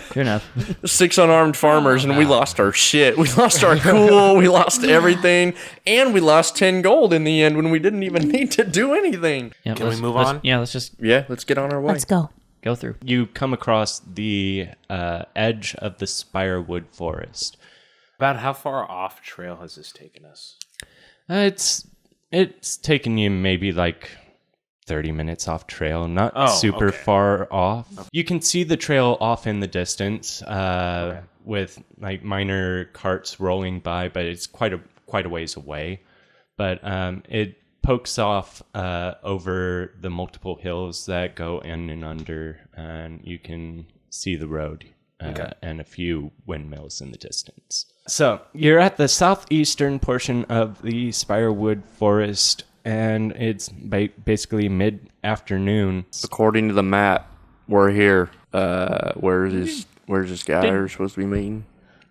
6 unarmed farmers, and we lost our shit. We lost our cool. We lost everything, and we lost 10 gold in the end when we didn't even need to do anything. Yeah, Can we move on? Yeah, let's just Let's get on our way. Let's go. go through. You come across the edge of the Spirewood Forest. About how far off trail has this taken us? It's taken you maybe like 30 minutes off trail, not super okay. far off. You can see the trail off in the distance with like minor carts rolling by, but it's quite a ways away. But it pokes off over the multiple hills that go in and under, and you can see the road and a few windmills in the distance. So you're at the southeastern portion of the Spirewood Forest, and it's basically mid-afternoon. According to the map, we're here. Where's this guy we're supposed to be meeting?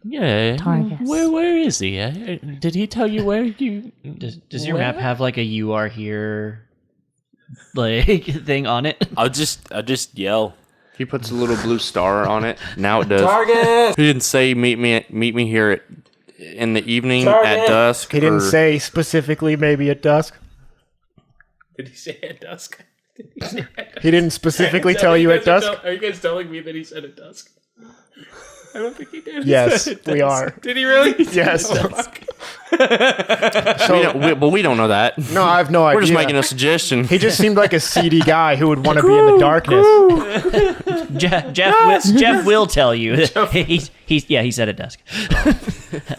Yeah. Targus. Where is he? Did he tell you where you... Does your map have like a "you are here" like thing on it? I'll just yell. He puts a little blue star on it. Now it does. Targus! He didn't say meet me here in the evening at dusk. He didn't say specifically maybe at dusk. Did he say at dusk? He didn't specifically tell you at dusk? Are you guys telling me that he said at dusk? I don't think he did. Yes, we are. Did he really? Yes. We don't know that. No, I have no idea. We're just making a suggestion. He just seemed like a seedy guy who would want to be in the darkness. Jeff will tell you. He said at dusk.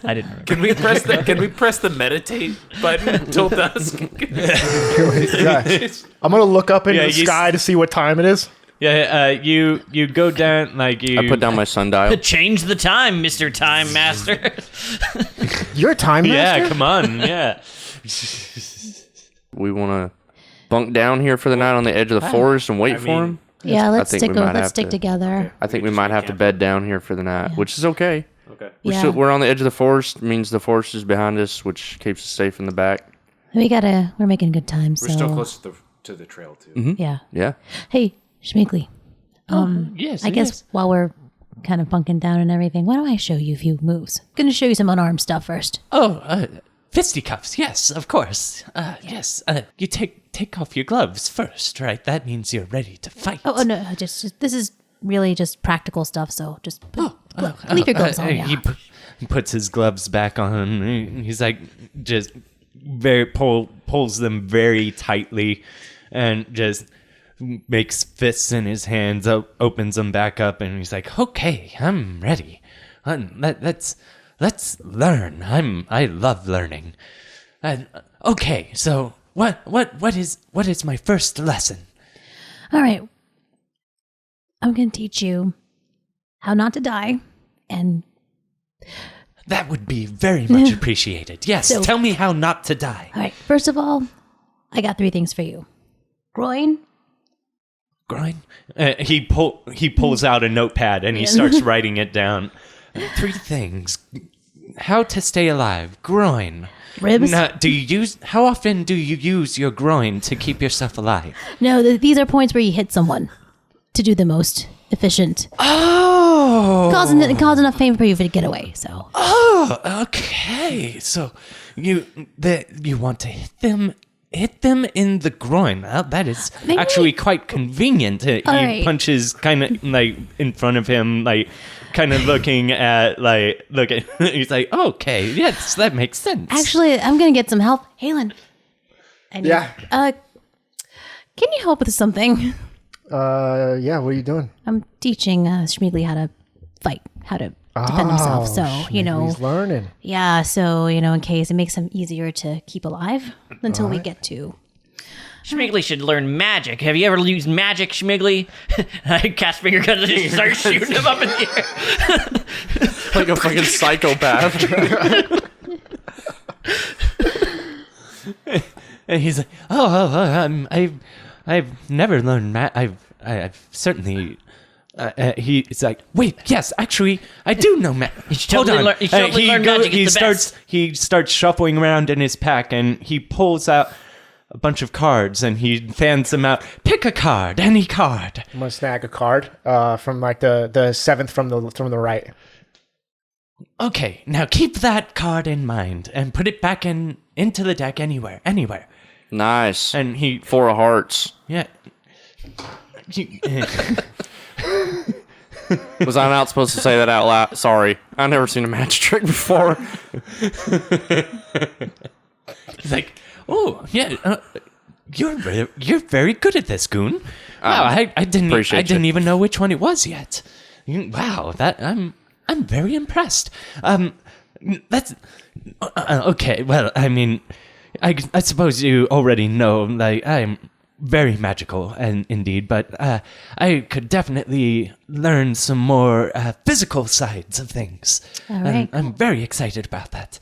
I didn't remember. Can we press the meditate button till dusk? Yeah. I'm going to look up into the sky to see what time it is. Yeah, you go down, like you... I put down my sundial. Change the time, Mr. Time Master. You're a time master? Yeah, come on, yeah. We want to bunk down here for the night on the edge of the forest and wait for him? Yeah, let's I think stick together. I think we might have to bed down here for the night, which is okay. Okay. We're on the edge of the forest, means the forest is behind us, which keeps us safe in the back. We're making good time. We're still close to the trail too. Mm-hmm. Yeah. Yeah. Hey, Schmigley. Yes, I guess while we're kind of bunking down and everything, why don't I show you a few moves? I'm going to show you some unarmed stuff first. Fisticuffs, yes, of course. Yes, you take off your gloves first, right? That means you're ready to fight. Oh no, just this is really just practical stuff, so just leave your gloves on. Yeah. He puts his gloves back on. He's like, just pulls them very tightly and just makes fists in his hands, opens them back up, and he's like, okay, I'm ready. Let's learn. I love learning. Okay, so what is my first lesson? All right. I'm going to teach you how not to die, and that would be very much appreciated. Yes, So- tell me how not to die. all right. First of all, I got 3 things for you: groin. Groin. He pulls out a notepad and he starts writing it down. 3 things: how to stay alive. Groin. Ribs? Now, how often do you use your groin to keep yourself alive? No, these are points where you hit someone to do the most efficient. Oh. Cause enough fame for you to get away. So. Oh, okay. So you want to hit them in the groin. Well, that is Maybe- actually quite convenient. He right. punches kind of like in front of him, like kind of looking at he's like, okay, yes, that makes sense. Actually, I'm gonna get some help. Halen. Yeah. Can you help with something? Yeah, what are you doing? I'm teaching Schmiegli how to fight, how to defend himself. So, He's learning. yeah, so, in case it makes him easier to keep alive until we get to. Schmiegli should learn magic. Have you ever used magic, Schmiegli? I cast finger guns and just start shooting him up in the air. Like a fucking psychopath. And he's like, I've never learned I've certainly. He's like, wait, yes, actually, I do know magic. You should totally learn magic. It's the best. He starts shuffling around in his pack, and he pulls out a bunch of cards, and he fans them out. Pick a card, any card. I'm gonna snag a card from like the seventh from the right. Okay, now keep that card in mind and put it back into the deck anywhere. Nice. And he, Four of Hearts. yeah. Was I not supposed to say that out loud? Sorry. I've never seen a magic trick before. He's like, oh yeah, you're very good at this, Goon. Wow, I didn't even know which one it was yet. Wow, I'm very impressed. That's okay. Well, I mean, I suppose you already know that I'm very magical, and indeed, but I could definitely learn some more physical sides of things. All right. I'm very excited about that.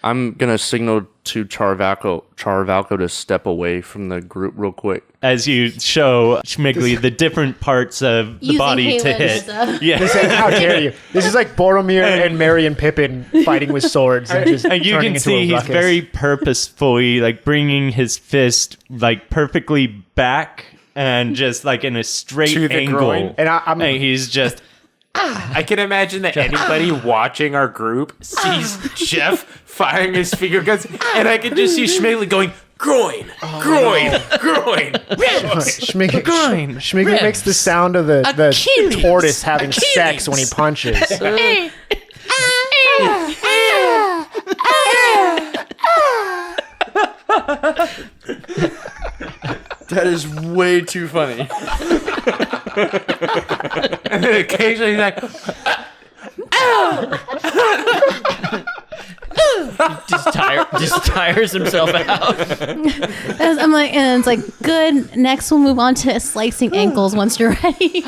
I'm going to signal to Charvalko to step away from the group real quick. As you show Schmiegli the different parts of the Using body to Halen hit. stuff. Yeah. How dare you? This is like Boromir and Merry and Pippin fighting with swords and just And you turning can into see a he's ruckus. very purposefully like bringing his fist like perfectly back and just like in a straight To the angle. groin. And I'm And he's just I can imagine that anybody watching our group sees Jeff firing his finger guns, and I can just see Schmiegli going, groin, groin. Schmiegli makes the sound of the Achilles. tortoise having sex when he punches. That is way too funny. And then occasionally he's like, just tires himself out. I'm like, and it's like, good. Next, we'll move on to slicing ankles once you're ready.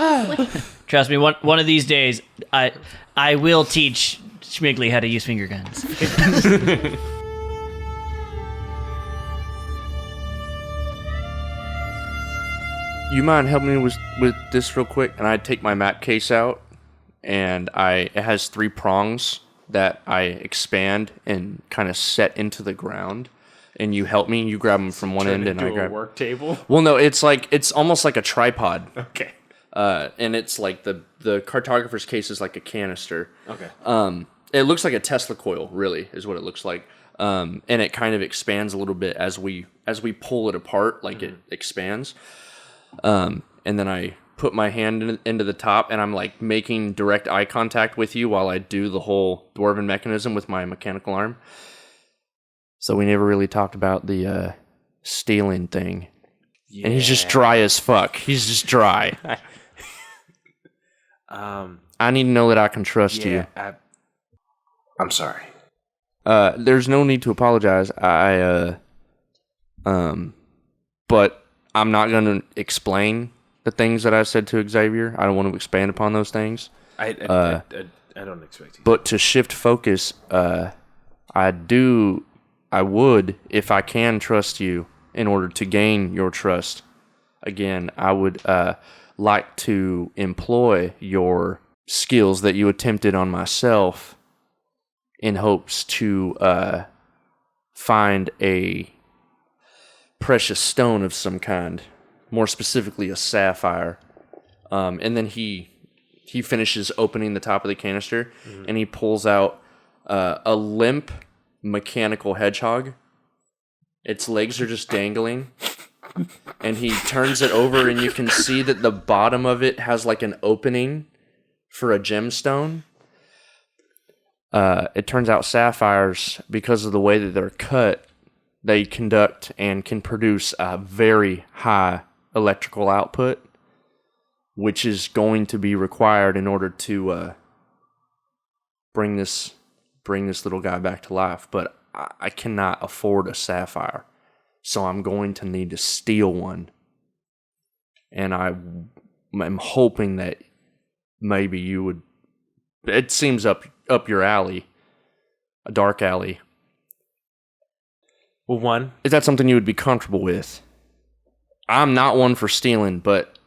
Trust me, one of these days, I will teach Schmiegli how to use finger guns. You mind helping me with this real quick? And I take my map case out, and it has 3 prongs that I expand and kind of set into the ground. And you help me. You grab them from one end, and I a grab. work table. Well, no, it's almost like a tripod. Okay. And it's like the cartographer's case is like a canister. Okay. It looks like a Tesla coil, really, is what it looks like. And it kind of expands a little bit as we pull it apart, like it expands. And then I put my hand into the top, and I'm like making direct eye contact with you while I do the whole dwarven mechanism with my mechanical arm. So we never really talked about the stealing thing. Yeah. And he's just dry as fuck. He's just dry. I need to know that I can trust you. I'm sorry. There's no need to apologize. But I'm not going to explain the things that I said to Xavier. I don't want to expand upon those things. I don't expect you. But to shift focus, I would, if I can trust you in order to gain your trust. Again, I would like to employ your skills that you attempted on myself in hopes to find a precious stone of some kind, more specifically a sapphire. And then he finishes opening the top of the canister, and he pulls out a limp mechanical hedgehog. Its legs are just dangling. And he turns it over, and you can see that the bottom of it has like an opening for a gemstone. It turns out sapphires, because of the way that they're cut, they conduct and can produce a very high electrical output, which is going to be required in order to bring this little guy back to life. But I cannot afford a sapphire, so I'm going to need to steal one. And I'm hoping that maybe you would. It seems up your alley, a dark alley. Well, one, Is that something you would be comfortable with? I'm not one for stealing, but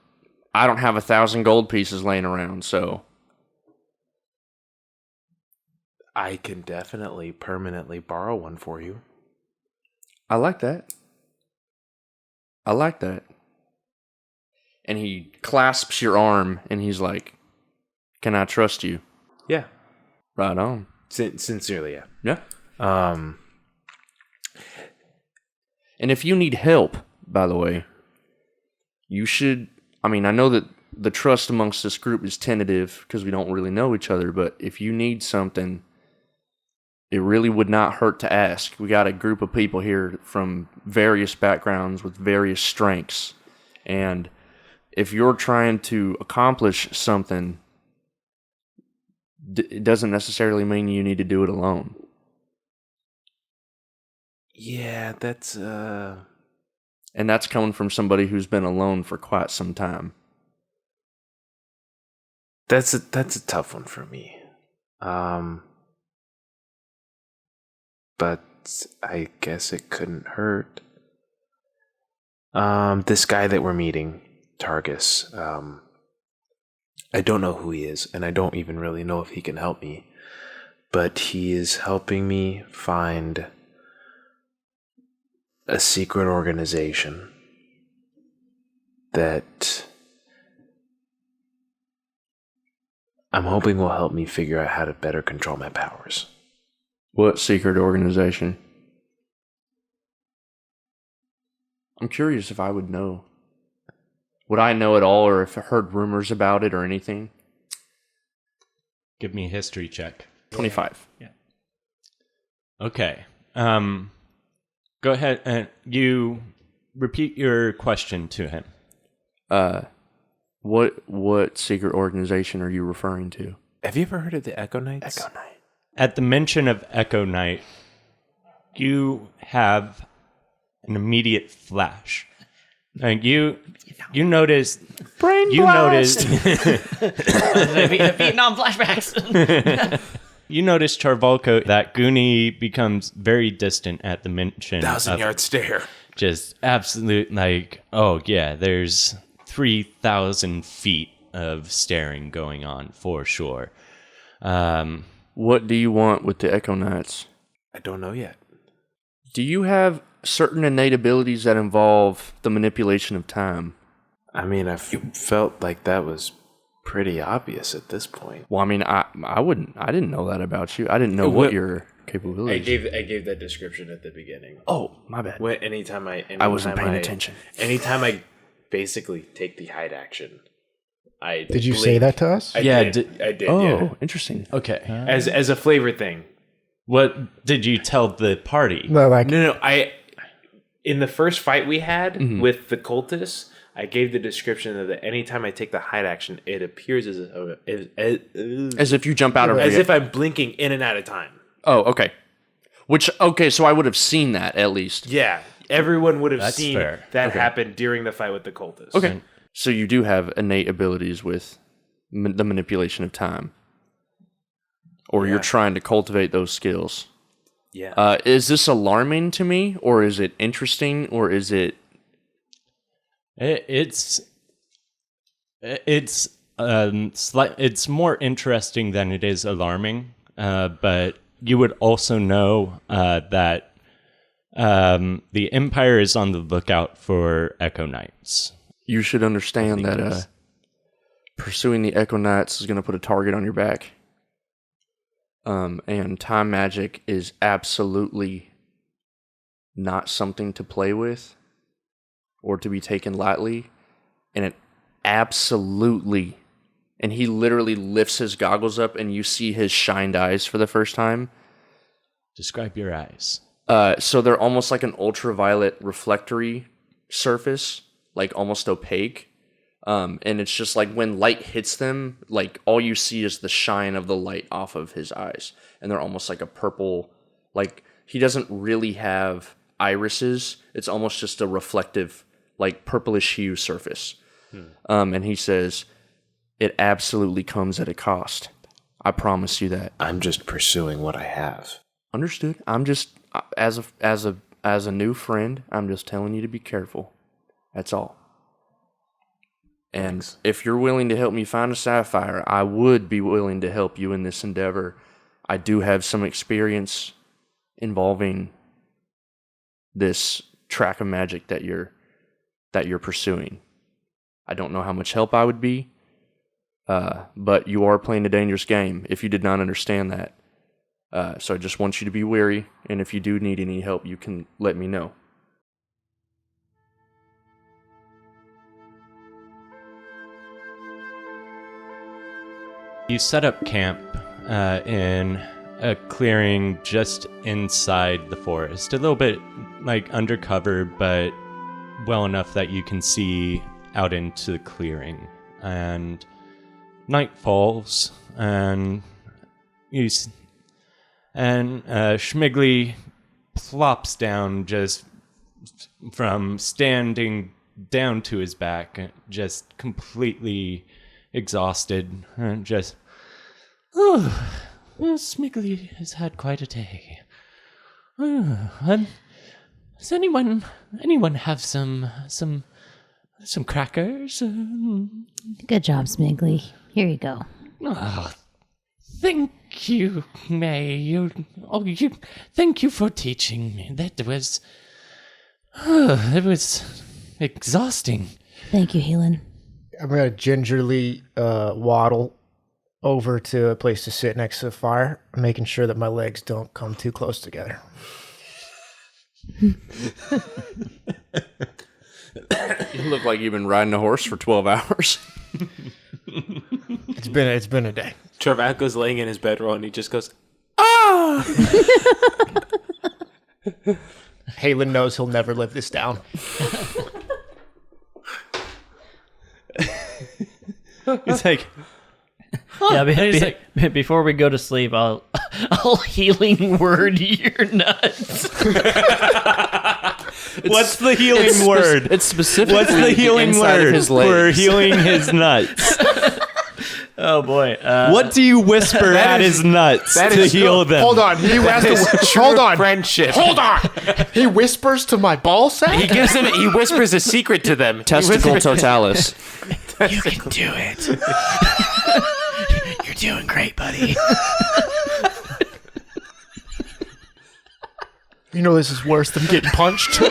I don't have 1,000 gold pieces laying around, so. I can definitely permanently borrow one for you. I like that. I like that. And he clasps your arm, and he's like, "Can I trust you?" Yeah. Right on. Sincerely, yeah. Yeah. And if you need help, by the way, you should. I mean, I know that the trust amongst this group is tentative because we don't really know each other, but if you need something, it really would not hurt to ask. We got a group of people here from various backgrounds with various strengths. And if you're trying to accomplish something, it doesn't necessarily mean you need to do it alone. Yeah, that's And that's coming from somebody who's been alone for quite some time. that's a tough one for me. But I guess it couldn't hurt. This guy that we're meeting, Targus, I don't know who he is, and I don't even really know if he can help me. But he is helping me find a secret organization that I'm hoping will help me figure out how to better control my powers. What secret organization? I'm curious if I would know. Would I know at all, or if I heard rumors about it or anything? Give me a history check. 25. Okay. Go ahead and you repeat your question to him. What secret organization are you referring to? Have you ever heard of the Echo Knights? Echo Knight. At the mention of Echo Knight, you have an immediate flash. And you noticed noticed Vietnam flashbacks. you noticed Charvalko, that Goonie becomes very distant at the mention 1,000-yard stare. just absolute, like, oh yeah, there's 3,000 feet of staring going on for sure. What do you want with the Echo Knights? I don't know yet. Do you have certain innate abilities that involve the manipulation of time? I mean, I felt like that was pretty obvious at this point. Well, I mean, I didn't know that about you. I didn't know what your capabilities. I gave that description at the beginning. Oh, my bad. Anytime I wasn't paying attention. Anytime I basically take the hide action, I Did you say that to us? I did. Oh, Yeah. interesting. Okay. As a flavor thing. What did you tell the party? No, like No. In the first fight we had with the cultists, I gave the description of that anytime I take the hide action, it appears as As if you jump out of as if I'm blinking in and out of time. Oh, okay. So I would have seen that at least. Yeah, everyone would have That's seen fair. that happen during the fight with the cultists. Okay. So you do have innate abilities with the manipulation of time. Or you're trying to cultivate those skills. Yeah. Is this alarming to me, or is it interesting, or is it... It's more interesting than it is alarming. But you would also know that the Empire is on the lookout for Echo Knights. You should understand that pursuing the Echo Knights is going to put a target on your back. And time magic is absolutely not something to play with or to be taken lightly. And it absolutely, and he literally lifts his goggles up and you see his shined eyes for the first time. Describe your eyes. So they're almost like an ultraviolet reflectory surface, like almost opaque. And it's just like when light hits them, like all you see is the shine of the light off of his eyes. And they're almost like a purple, like he doesn't really have irises. It's almost just a reflective, like purplish hue surface. And he says, it absolutely comes at a cost. I promise you that. I'm just pursuing what I have. Understood. I'm just, as a new friend, I'm just telling you to be careful. That's all. And if you're willing to help me find a sapphire, I would be willing to help you in this endeavor. I do have some experience involving this track of magic that you're pursuing. I don't know how much help I would be, but you are playing a dangerous game if you did not understand that. So I just want you to be wary, and if you do need any help, you can let me know. You set up camp in a clearing just inside the forest. A little bit like undercover, but well enough that you can see out into the clearing. And night falls, and Schmigley plops down just from standing down to his back, just completely exhausted, and just, Schmigley has had quite a day. Does anyone have some crackers? Good job, Smiggly. Here you go. Oh, thank you, May. Thank you for teaching me. That was, it was exhausting. Thank you, Helen. I'm going to gingerly waddle over to a place to sit next to the fire, making sure that my legs don't come too close together. You look like you've been riding a horse for 12 hours. It's been a day. Charvalko's laying in his bedroll and he just goes, Halen knows he'll never live this down. It's like, before we go to sleep, I'll healing word your nuts. what's the healing word? It's specifically What's the healing word for healing his nuts? Oh boy! What do you whisper at his nuts to heal them? Hold on. He hold on. friendship. Hold on. He whispers to my ball sack? He whispers a secret to them. Testicle totalis. You can do it. You're doing great, buddy. You know this is worse than getting punched.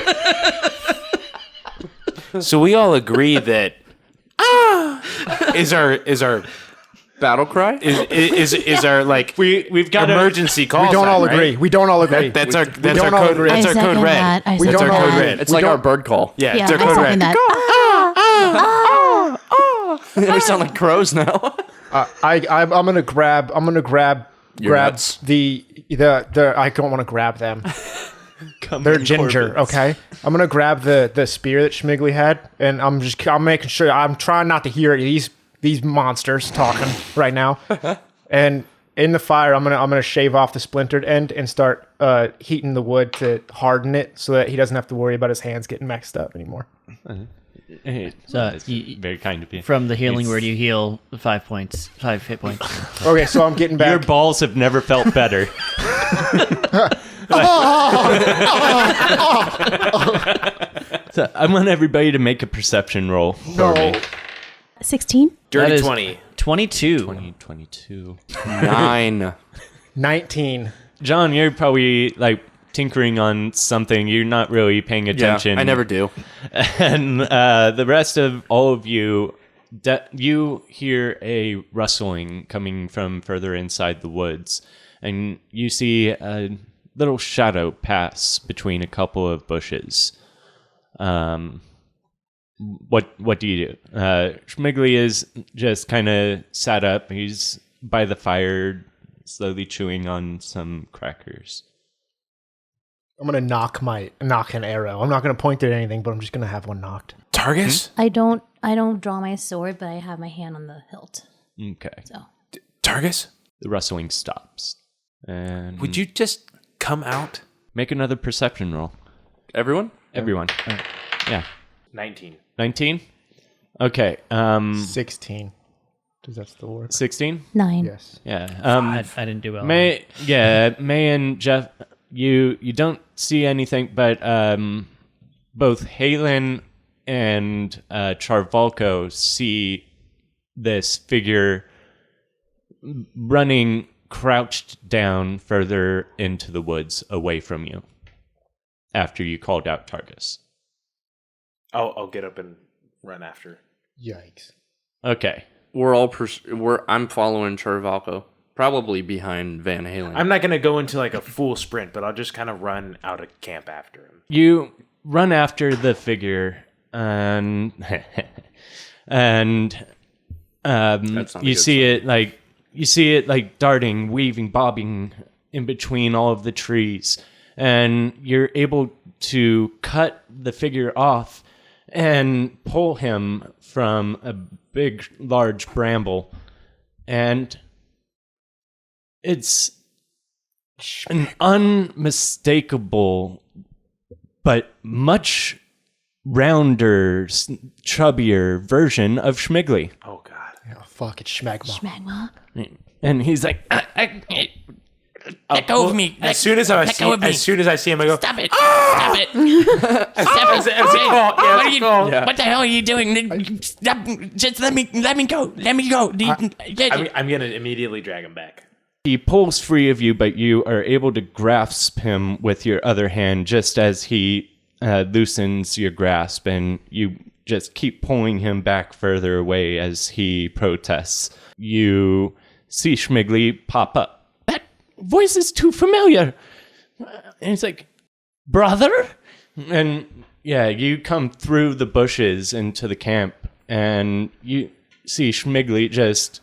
So we all agree that is our Battle cry? is our like we've got emergency call. We don't sign, all right? agree. We don't all agree. That's our don't code. all agree. That's I our code second red. that. I We second don't all that. agree. It's like our bird call. Yeah, Yeah, it's our I code second red. that. We sound like crows now. I'm gonna grab Your nuts. the I don't want to grab them. They're ginger, Corbins. okay? I'm gonna grab the spear that Schmigley had, and I'm making sure I'm trying not to hear these monsters talking right now. And in the fire, I'm gonna shave off the splintered end and start heating the wood to harden it so that he doesn't have to worry about his hands getting messed up anymore. Hey, So, that's you- very kind of you. From the healing It's- word, you heal 5 hit points. Okay, so I'm getting back. Your balls have never felt better. So I want everybody to make a perception roll for me. 16? Dirty That is 20. 22. 2022. 9. 19. John, you're probably like tinkering on something. You're not really paying attention. Yeah, I never do. And the rest of all of you, you hear a rustling coming from further inside the woods, and you see a little shadow pass between a couple of bushes. What do you do? Schmigley is just kind of sat up. He's by the fire, slowly chewing on some crackers. I'm gonna knock an arrow. I'm not gonna point it at anything, but I'm just gonna have one knocked. Targus? I don't draw my sword, but I have my hand on the hilt. Okay. So Targus? The rustling stops. And Would you just come out? make another perception roll? Everyone? Everyone. Yeah. 19. 19? Okay. 16. Does that still work? 16? 9. Yes. Yeah. I didn't do well. May and Jeff, you don't see anything, but both Halen and Charvalko see this figure running crouched down further into the woods away from you after you called out Targus. I'll get up and run after. Yikes. Okay. I'm following Charvalko, probably behind Van Halen. I'm not going to go into like a full sprint, but I'll just kind of run out of camp after him. You run after the figure and you see it like darting, weaving, bobbing in between all of the trees, and you're able to cut the figure off and pull him from a big, large bramble, and it's an unmistakable but much rounder, chubbier version of Schmigley. Oh, God. Oh, fuck, it's Schmagma. Schmagma. And he's like, let go of me. As soon as I see him, I go, Stop it. Stop it. Stop it. What the hell are you doing? Stop. Just let me go. Let me go. I'm going to immediately drag him back. he pulls free of you, but you are able to grasp him with your other hand just as he loosens your grasp, and you just keep pulling him back further away as he protests. You see Schmigley pop up. That voice is too familiar. And he's like, brother? And yeah, you come through the bushes into the camp, and you see Schmigley just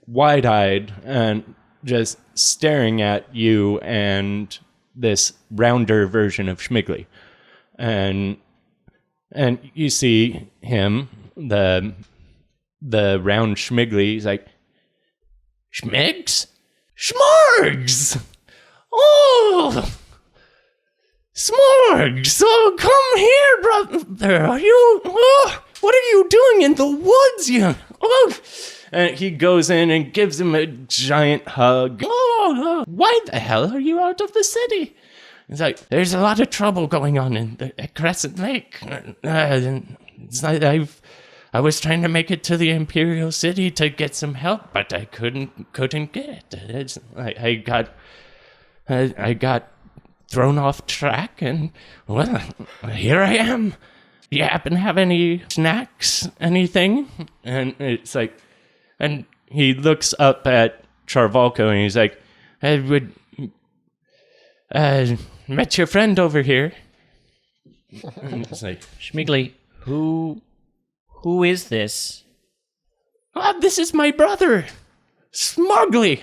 wide-eyed and just staring at you and this rounder version of Schmigley. And you see him, the round Schmigley, he's like, Schmigs? Schmorgs! Oh! Smorgs! Oh, come here, brother! Are you... Oh, what are you doing in the woods, you... Oh! And he goes in and gives him a giant hug. Oh, why the hell are you out of the city? It's like, there's a lot of trouble going on at Crescent Lake. It's like I was trying to make it to the Imperial City to get some help, but I couldn't get it. I got thrown off track, and well, here I am. Do you happen to have any snacks? Anything? And it's like, and he looks up at Charvalko and he's like, I would met your friend over here. And it's like, Schmigley, who is this? This is my brother, Smorgly.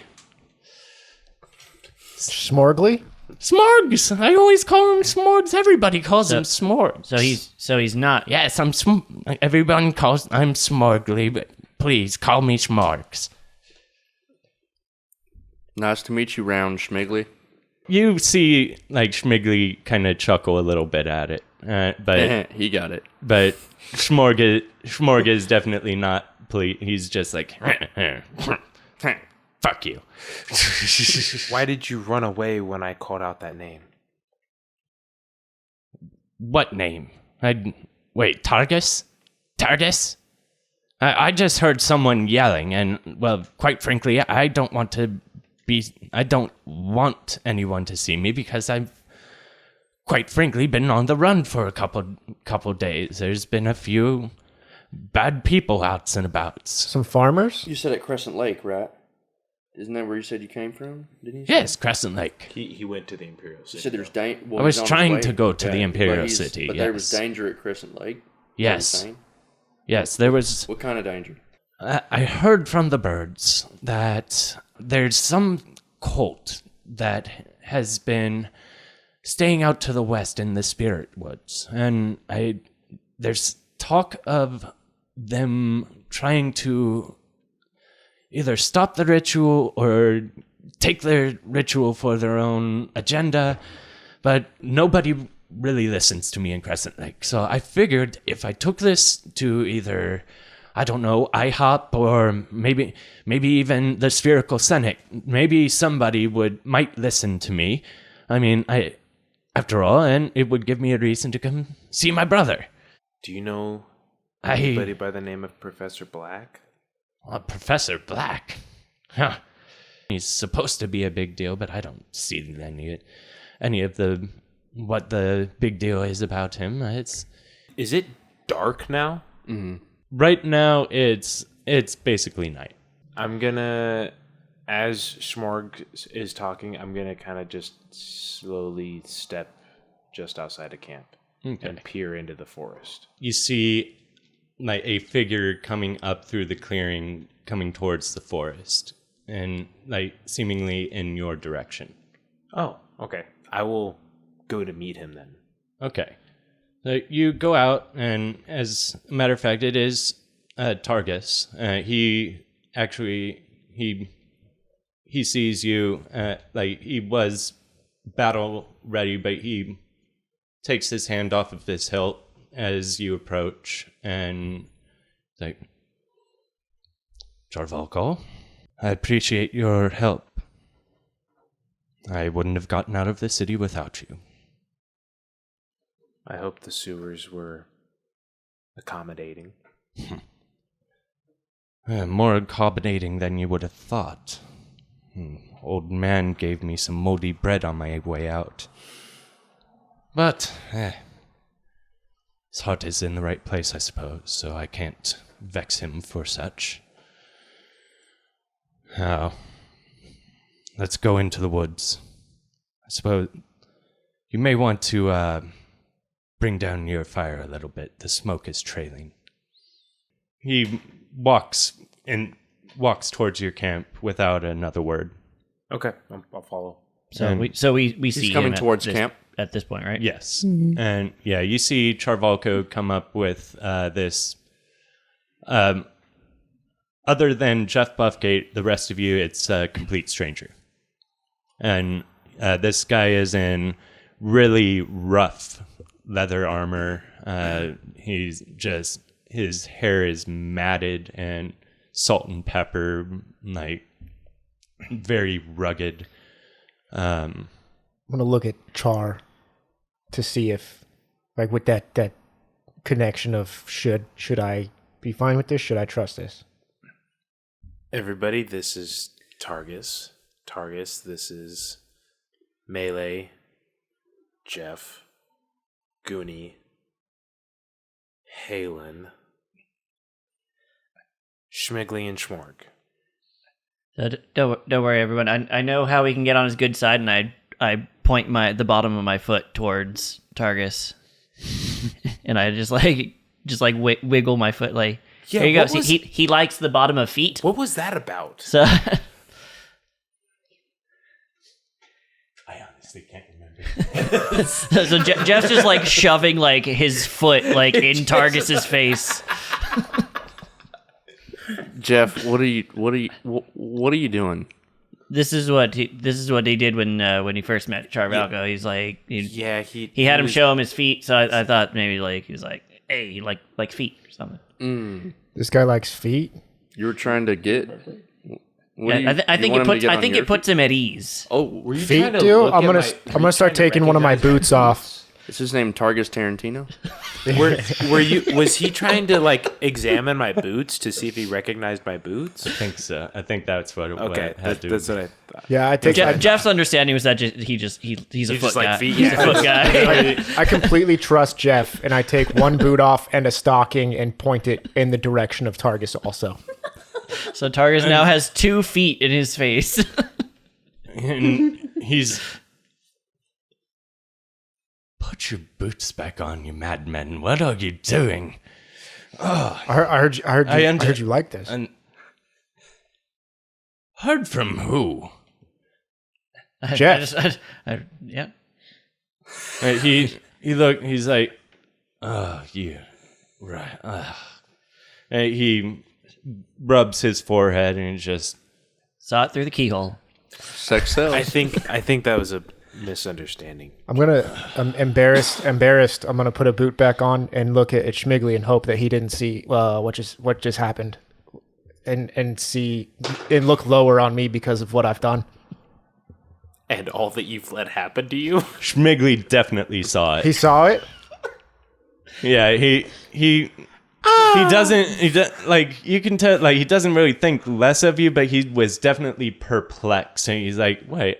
Smorgly? Smorgs. I always call him Smorgs. Everybody calls him Smorgs. So he's not. Yes, everyone calls I'm Smorgly, but please call me Smorgs. Nice to meet you, round Schmigley. You see, like, Schmigley kind of chuckle a little bit at it, but he got it. But Schmorg is definitely not pleased. He's just like, fuck you. Why did you run away when I called out that name? What name? Wait, Targus? Targus? I just heard someone yelling, and, well, quite frankly, I don't want to I don't want anyone to see me because I've quite frankly been on the run for a couple days. There's been a few bad people out and about. Some farmers? You said at Crescent Lake, right? Isn't that where you said you came from? Didn't you? Yes, Crescent Lake. He went to the Imperial You City. said there's danger. I was trying to go to the Imperial But City. But yes. there was danger at Crescent Lake. Is that what you're Yes. saying? Yes, there was. What kind of danger? I heard from the birds that there's some cult that has been staying out to the west in the Spirit Woods, and there's talk of them trying to either stop the ritual or take their ritual for their own agenda, but nobody really listens to me in Crescent Lake. So I figured if I took this to either, I don't know, IHOP or maybe even the Spherical Senate, maybe somebody might listen to me. I mean, after all, and it would give me a reason to come see my brother. Do you know anybody by the name of Professor Black? Professor Black? Huh. He's supposed to be a big deal, but I don't see any of what the big deal is about him. Is it dark now? Mm-hmm. Right now, it's basically night. I'm gonna, as Schmorg is talking, I'm gonna kind of just slowly step just outside of camp and peer into the forest. You see like a figure coming up through the clearing, coming towards the forest, and like seemingly in your direction. Oh, okay. I will go to meet him then. Okay. You go out, and as a matter of fact, it is Targus. He sees you. Like he was battle ready, but he takes his hand off of his hilt as you approach, and like, Charvalko, I appreciate your help. I wouldn't have gotten out of the city without you. I hope the sewers were accommodating. More accommodating than you would have thought. Old man gave me some moldy bread on my way out. But, his heart is in the right place, I suppose, so I can't vex him for such. Now, let's go into the woods. I suppose you may want to bring down your fire a little bit. The smoke is trailing. He walks towards your camp without another word. Okay, I'll follow. So we see He's coming him towards camp. at this point, right? Yes. And yeah, you see Charvalko come up with this. Other than Jeff Buffgate, the rest of you, it's a complete stranger. And this guy is in really rough leather armor. His hair is matted and salt and pepper, like very rugged. I'm gonna look at Char to see if, like, with that connection of should I be fine with this? Should I trust this? Everybody, this is Targus. Targus, this is Melee, Jeff, Goonie, Halen, Schmigley, and Schmorg. So don't worry, everyone. I know how we can get on his good side, and I point the bottom of my foot towards Targus, and I just wiggle my foot like. Yeah, here you go. He likes the bottom of feet. What was that about? So I honestly can't remember. so Jeff's just like shoving like his foot like in Targus's face. Jeff, what are you doing? This is what he did when he first met Charvalko. He's like, he had him show him his feet. So I thought maybe like he was like, hey, he like feet or something. This guy likes feet. You were trying to get. I think it puts him at ease. Oh, Were you Feet trying to do? look I'm at gonna my- I'm gonna start taking one of my boots off. is his name Targus Tarantino? Was he trying to like examine my boots to see if he recognized my boots? I think so. I think that's what it Okay, had to that's what I thought. Yeah, I take. Jeff's understanding was that he's a foot just like guy. feet. He's a foot guy. I completely trust Jeff, and I take one boot off and a stocking and point it in the direction of Targus also. So Targus now has 2 feet in his face. And he's... Put your boots back on, you madmen. What are you doing? I heard you like this. And heard from who? Jeff. Yeah. He's like, oh, you, right. And he rubs his forehead and just... Saw it through the keyhole. Sex sells. I think that was a misunderstanding. I'm embarrassed. I'm gonna put a boot back on and look at Schmigley and hope that he didn't see what just happened, and see and look lower on me because of what I've done. And all that you've let happen to you. Schmigley definitely saw it. He saw it. Yeah, he doesn't like, you can tell, like, he doesn't really think less of you, but he was definitely perplexed, and he's like, wait,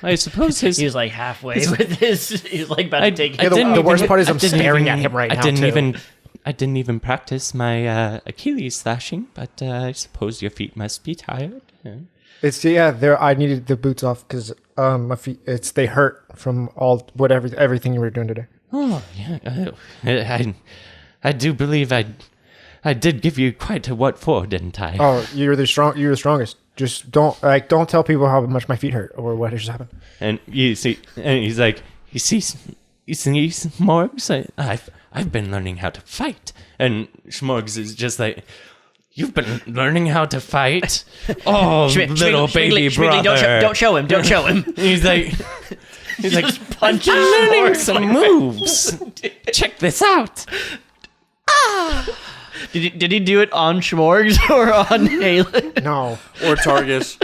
I suppose his... He was like halfway with his. He was like about to take. The worst part is I'm staring at him right now. I didn't even practice my Achilles slashing, but I suppose your feet must be tired. Yeah. I needed the boots off because my feet they hurt from everything you were doing today. Oh yeah, I do believe I did give you quite a what for, didn't I? Oh, you're the strongest. Just don't tell people how much my feet hurt or what just happened. And you see, and he's like, you see, Schmorgs, I've been learning how to fight, and Schmorgs is just like, you've been learning how to fight? Oh, little baby brother! Don't show him! Don't show him! He's like, punches. I'm learning some moves. Check this out. Did he do it on Schmorgs or on Halen? No. Or Targus.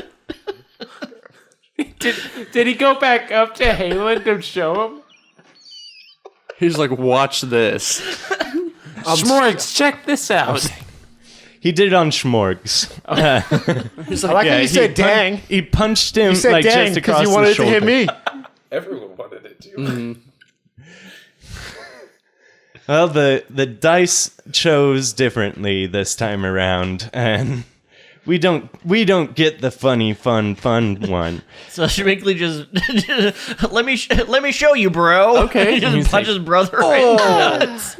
Did he go back up to Halen to show him? He's like, watch this. Schmorgs, check this out. He did it on Schmorgs. He's I like, like how you said dang. He punched him You said like dang just because across you wanted the it to shoulder. hit me. Everyone wanted it to. mm, Well, the dice chose differently this time around, and we don't get the funny, fun one. So Schmigley just let me show you, bro. Okay. He just He's punches like, brother right in the nuts.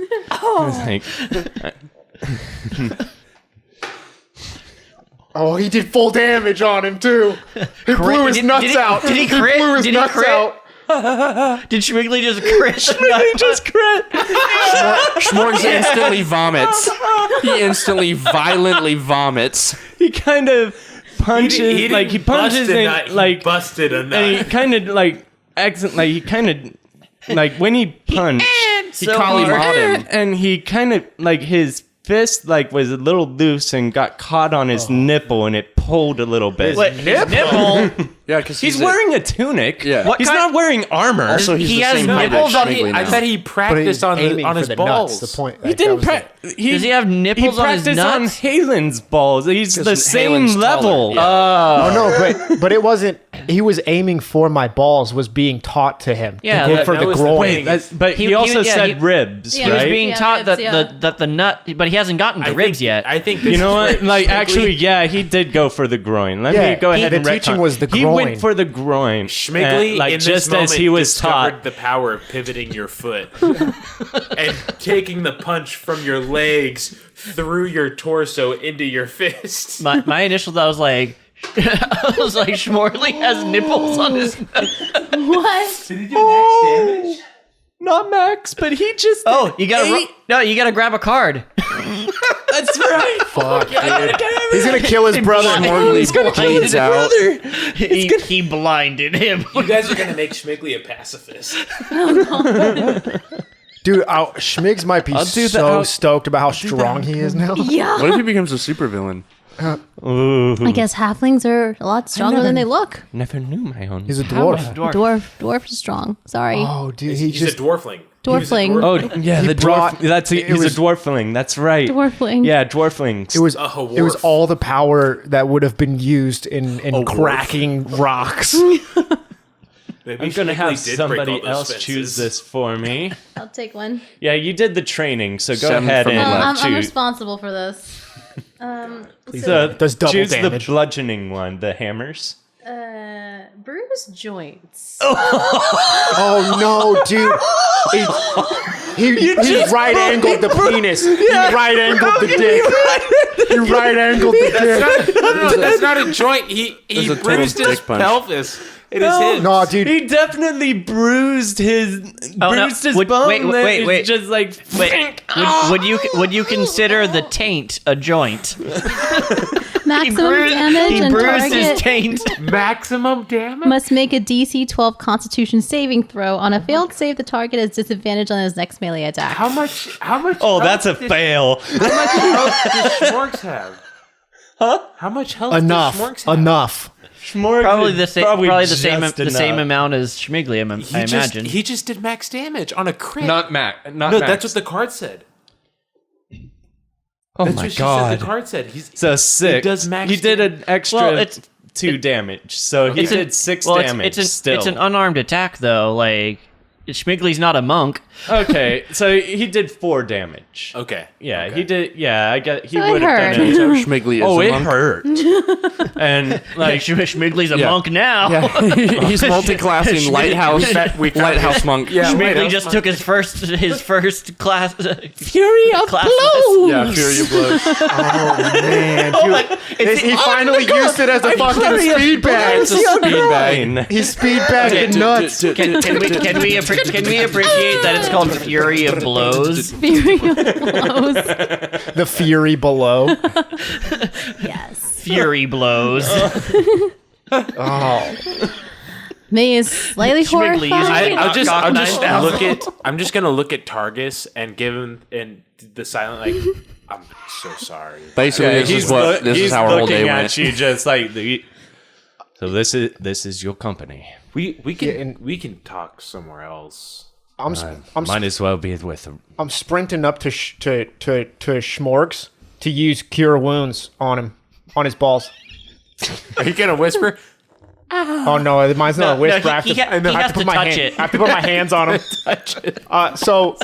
It's like, Oh, he did full damage on him too. He blew his nuts out. Did he crit? blew his Did he nuts crit? out. Did Schmigley just crit? he just crit. Schmorgs instantly vomits. He instantly violently vomits. He kind of punches, He punches and like, busted a nut. and he kind of like accent, like he kind of like when he punched, He Kali-Ma'd him. and he kind of like his fist like was a little loose and got caught on his nipple, and it pulled a little bit. What, his nipple? Yeah, because He's wearing a tunic. Yeah. What He's kind- not wearing armor. Also, he's He the has same height nipples as on Schmigley I now. bet he practiced on his balls. Nuts, the point. he Like, didn't. that was it. Does he have nipples on his practiced on nuts? Halen's balls. He's the same Halen's level. taller, yeah. Oh no, but it wasn't. He was aiming for my balls. Was being taught to him. Yeah, to go that- for that the was the groin. thing. But he also said ribs, Yeah, He was right? being Yeah, taught ribs, that the nut, but he hasn't gotten to ribs yet. I think You know what? Like, actually, yeah, he did go for the groin. Let Yeah, me go ahead the and teaching retcon. was the He groin. went for the groin. Schmigley, like in this just moment, as he was discovered taught. the power of pivoting your foot and taking the punch from your legs through your torso into your fist. My initial thought was like, Schmorley has nipples on his nuts. What? Did he do max damage? Not Max, but he just. Oh, you gotta grab a card. That's right. Fuck, dude. He's gonna kill his brother. He's gonna kill his out. He blinded him. You guys are gonna make Schmigley a pacifist. Dude, Schmigs might be I'll do so that. stoked about how strong he is now. Yeah. What if he becomes a supervillain? Ooh. I guess halflings are a lot stronger than they look. Never knew my own. He's a dwarf. Dwarf is strong. Sorry. Oh, dude, He's a dwarfling. Dwarfling. Oh yeah, He the brought- dwarf. He's a dwarfling. That's right. Dwarfling. Yeah, dwarflings. It was Oh, it was wharf. all the power that would have been used in cracking rocks. Maybe I'm gonna Schmigley have did break somebody all those else fences. choose this for me. I'll take one. Yeah, you did the training, so go 7 ahead from and the left. I'm choose. responsible for this. Does double choose damage. the bludgeoning one, the hammers. Bruise joints. Oh no, dude! He right angled the penis. He right angled the dick. He right angled the dick. No, that's not a joint. He It's a total bruised his dick punch. pelvis. It is his. No, dude. He definitely bruised his no. his Would- bone. wait, that wait, is wait. Just like Wait, would you consider the taint a joint? Maximum damage he and bruised his target taint. Maximum damage? must make a DC 12 Constitution saving throw. On a failed save, the target has disadvantage on his next melee attack. How much? oh, health that's a did- fail. How much health does Schmorks have? Huh? How much health Enough. does Schmorks have? Enough. Probably the same. Probably the same. just The same enough. amount as Schmigley. I imagine. He just did max damage on a crit. Not Mac. Not no, Max. that's what the card said. Oh That's my what she god. said the card said. He's So 6. does max He did an extra Well, it's- 2 damage. So he did 6 damage. It's still. an unarmed attack though. Like Schmigley's not a monk. Okay, so he did 4 damage. okay. Yeah, okay. he did. Yeah, I got. He So it would have done hurt. it. So Schmigley is Oh, a it monk. hurt. And Like like, Schmigley's a Yeah. monk now. He's multi-classing lighthouse monk. Yeah, Schmigley just took his first class. Fury of class blows. Yeah, Fury of Blows. Oh man, dude. He finally used it as a fucking speed bag. It's a speed bag. He's speed bagging nuts. Can we appreciate that it's called Fury of Blows? Fury of blows. The fury below. Yes. Fury blows. Oh, May is slightly Schmigley horrified. using I'm just gonna look at Targus and give him and the silent like I'm so sorry. Basically, Yeah, this is how our whole looking day at went. you just like the. So this is your company. We can Yeah, and- we can talk somewhere else. I'm Might as well be with him. I'm sprinting up to Schmorgs to use cure wounds on him, on his balls. Are you gonna whisper? Oh no, mine's not a whisper. I have he to, has I have to put my touch hand, it. I have to put my hands on him. So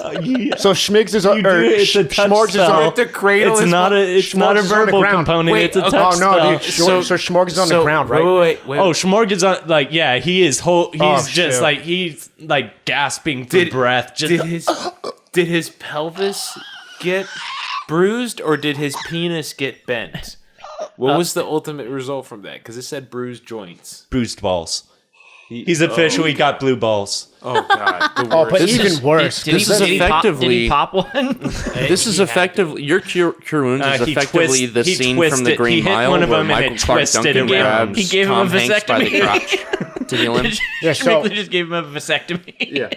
Schmigs is You do it, it's a touch Schmorgs is spell. on. The cradle It's is not a. It's not a Schmorgs is on the verbal ground. component. Wait, it's a okay. touch Oh no, spell. dude. So Schmorgs is on the ground, right? Wait. Oh, Schmorg is on. Like, yeah, he is. He's Oh, just shoot. like he's like gasping for breath. Just Did his pelvis get bruised or did his penis get bent? What was the ultimate result from that? Because it said bruised joints. bruised balls. He's officially got blue balls. Oh god. The Oh, worst. but This even is- worse. Did This he, is did he pop, did he effectively- pop one? This is effectively your cure wounds is He effectively the he scene twisted- from the Green he hit Mile one of where them and Michael it Clark twisted Duncan him down. grabs He gave him Tom a Hanks by the vasectomy. crotch to heal him. Yeah, so Schmigley just gave him a vasectomy. Yeah.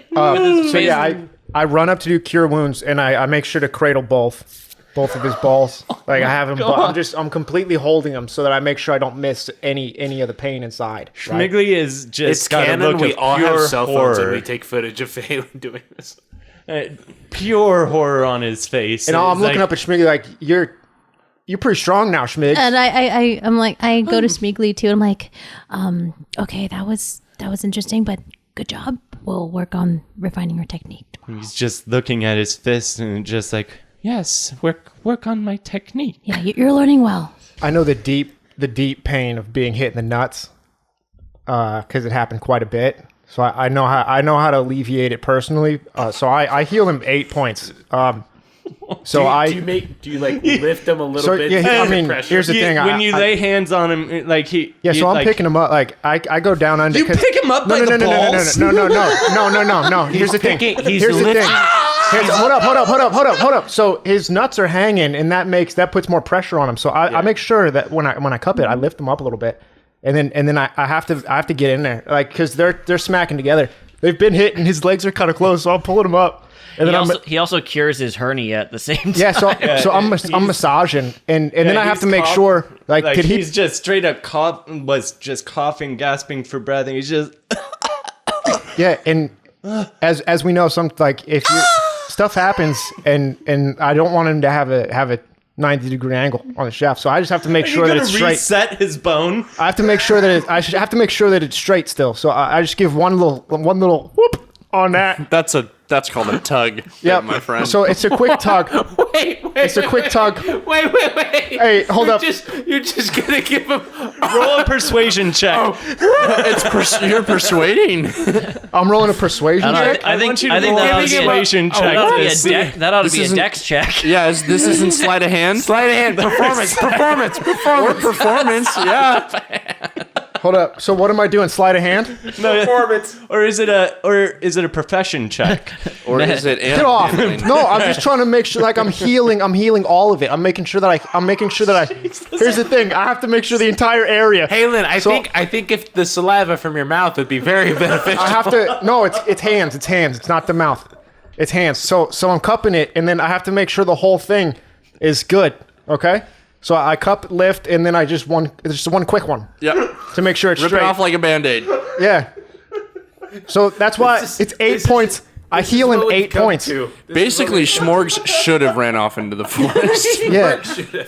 so yeah, I run up to do cure wounds and I make sure to cradle both of his balls. Like I have him, but I'm completely holding him so that I make sure I don't miss any of the pain inside. Right? Schmigley is just It's got a canon. look We of all pure have cell phones and horror. we take footage of Phelan doing this. Pure horror on his face. And I'm It's looking like, up at Schmiggy like you're pretty strong now, Schmig. And I'm like, I go to Smeagly too. I'm like, okay, that was interesting, but good job. We'll work on refining your technique. He's just looking at his fist and just like, yes, work on my technique. Yeah, you're learning well. I know the deep pain of being hit in the nuts, because it happened quite a bit. So I know how to alleviate it personally. So I heal him 8 points. So Do you like lift them a little so bit? yeah, to I give it mean, pressure? here's the thing. When you lay hands on him, like he. Yeah, so I'm like, picking him up. Like I go down under. You pick him up no, by no, the no, balls? No. Here's the thing. Here's the thing. Hold up. So his nuts are hanging, and that puts more pressure on him. So I make sure that when I cup it, I lift him up a little bit, and then I have to get in there, like because they're smacking together. They've been hit, and his legs are kind of closed, so I'm pulling him up. And then He also cures his hernia at the same time. yeah, so I'm massaging, and then I have to make sure, like could he? He's just straight up was just coughing, gasping for breath, and he's just Yeah, and as we know, if stuff happens, and I don't want him to have a 90-degree angle on the shaft, so I just have to make sure that it's straight. Reset his bone. I have to make sure that I have to make sure that it's straight still. So I just give one little whoop on that. That's called a tug. Yeah, my friend. So it's a quick tug. Wait. It's a quick tug. Wait. Hey, hold up. You're just gonna give him. Roll a persuasion check. You're persuading. I'm rolling a persuasion check. I think want you to I think roll that a ought to be persuasion check. that ought to be to a see- dex. That ought to This be a isn't- dex check. Yeah, this isn't sleight of hand. Sleight of hand. Performance. Or performance. Yeah. Hold up. So what am I doing? Sleight of hand? Performance. Or is it a profession check? Or is it? Get off. No, I'm just trying to make sure, like, I'm healing all of it. I'm making sure that I. Here's the thing. I have to make sure the entire area. Hey, Lynn, I think if the saliva from your mouth would be very beneficial. I have to. No, it's hands. It's hands. It's not the mouth. It's hands. So I'm cupping it, and then I have to make sure the whole thing is good. Okay. So I cup, lift, and then just one quick one Yeah. to make sure it's Rip straight. it off like a Band-Aid. Yeah. So that's why it's 8 points. I heal in 8 points. Basically, Schmorgs should have ran off into the forest. Yeah.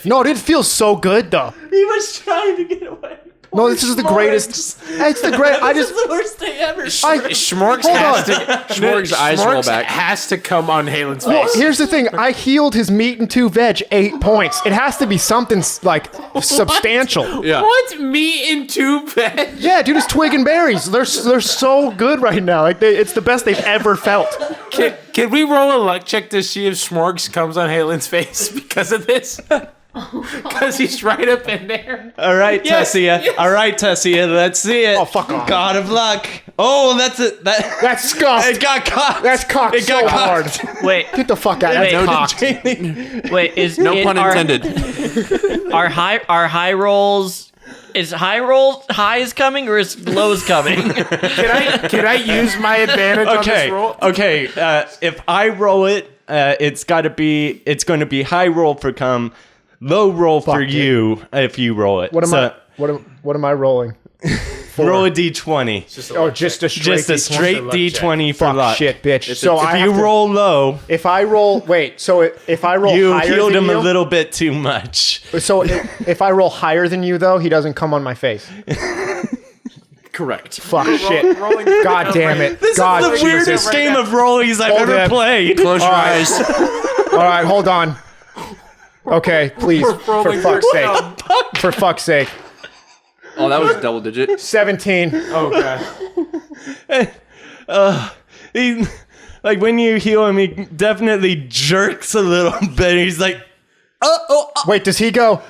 No, it feels so good though. He was trying to get away. No, this is the greatest. It's the great. I just. the worst thing ever. Schmorgs Hold has on. to. Schmorg's eyes roll Schmorgs back. has to come on Halen's Well, face. here's the thing. I healed his meat and 2 veg 8 points. It has to be something like substantial. Yeah. What? Meat and 2 veg? Yeah, dude, it's twig and berries. They're so good right now. Like it's the best they've ever felt. Can we roll a luck check to see if Schmorgs comes on Halen's face because of this? Because he's right up in there. All right, Tessia. yes. All right, Tessia. Let's see it. Oh, fuck off. God of luck. Oh, that's it. That's scuffed. It got cocked. That's cocked It so got hard. cocked. Wait, Get the fuck out. That's Wait. cocked. wait. Is No it- pun are- intended. Are high rolls? Is highs coming or is lows coming? Can I use my advantage on this roll? Okay. If I roll it, it's going to be high roll for come, low roll for it. you if you roll it. What am I rolling? Roll a d20. Oh, just a straight. Just a straight d20 for Fuck luck. shit, bitch. So If I you have to- roll low, If I roll, wait. So if I roll you higher healed than him you, a little bit too much. So if I roll higher than you, though, he doesn't come on my face. Correct. Fuck shit. God damn it. This God is the Jesus. weirdest game of rollies I've Hold ever it. played. Close your right. eyes. All right, hold on. Okay, please, for fuck's sake. For fuck's sake. Oh, that was double digit. 17. Oh, God. He, like when you heal him, he definitely jerks a little bit. He's like, Wait, does he go?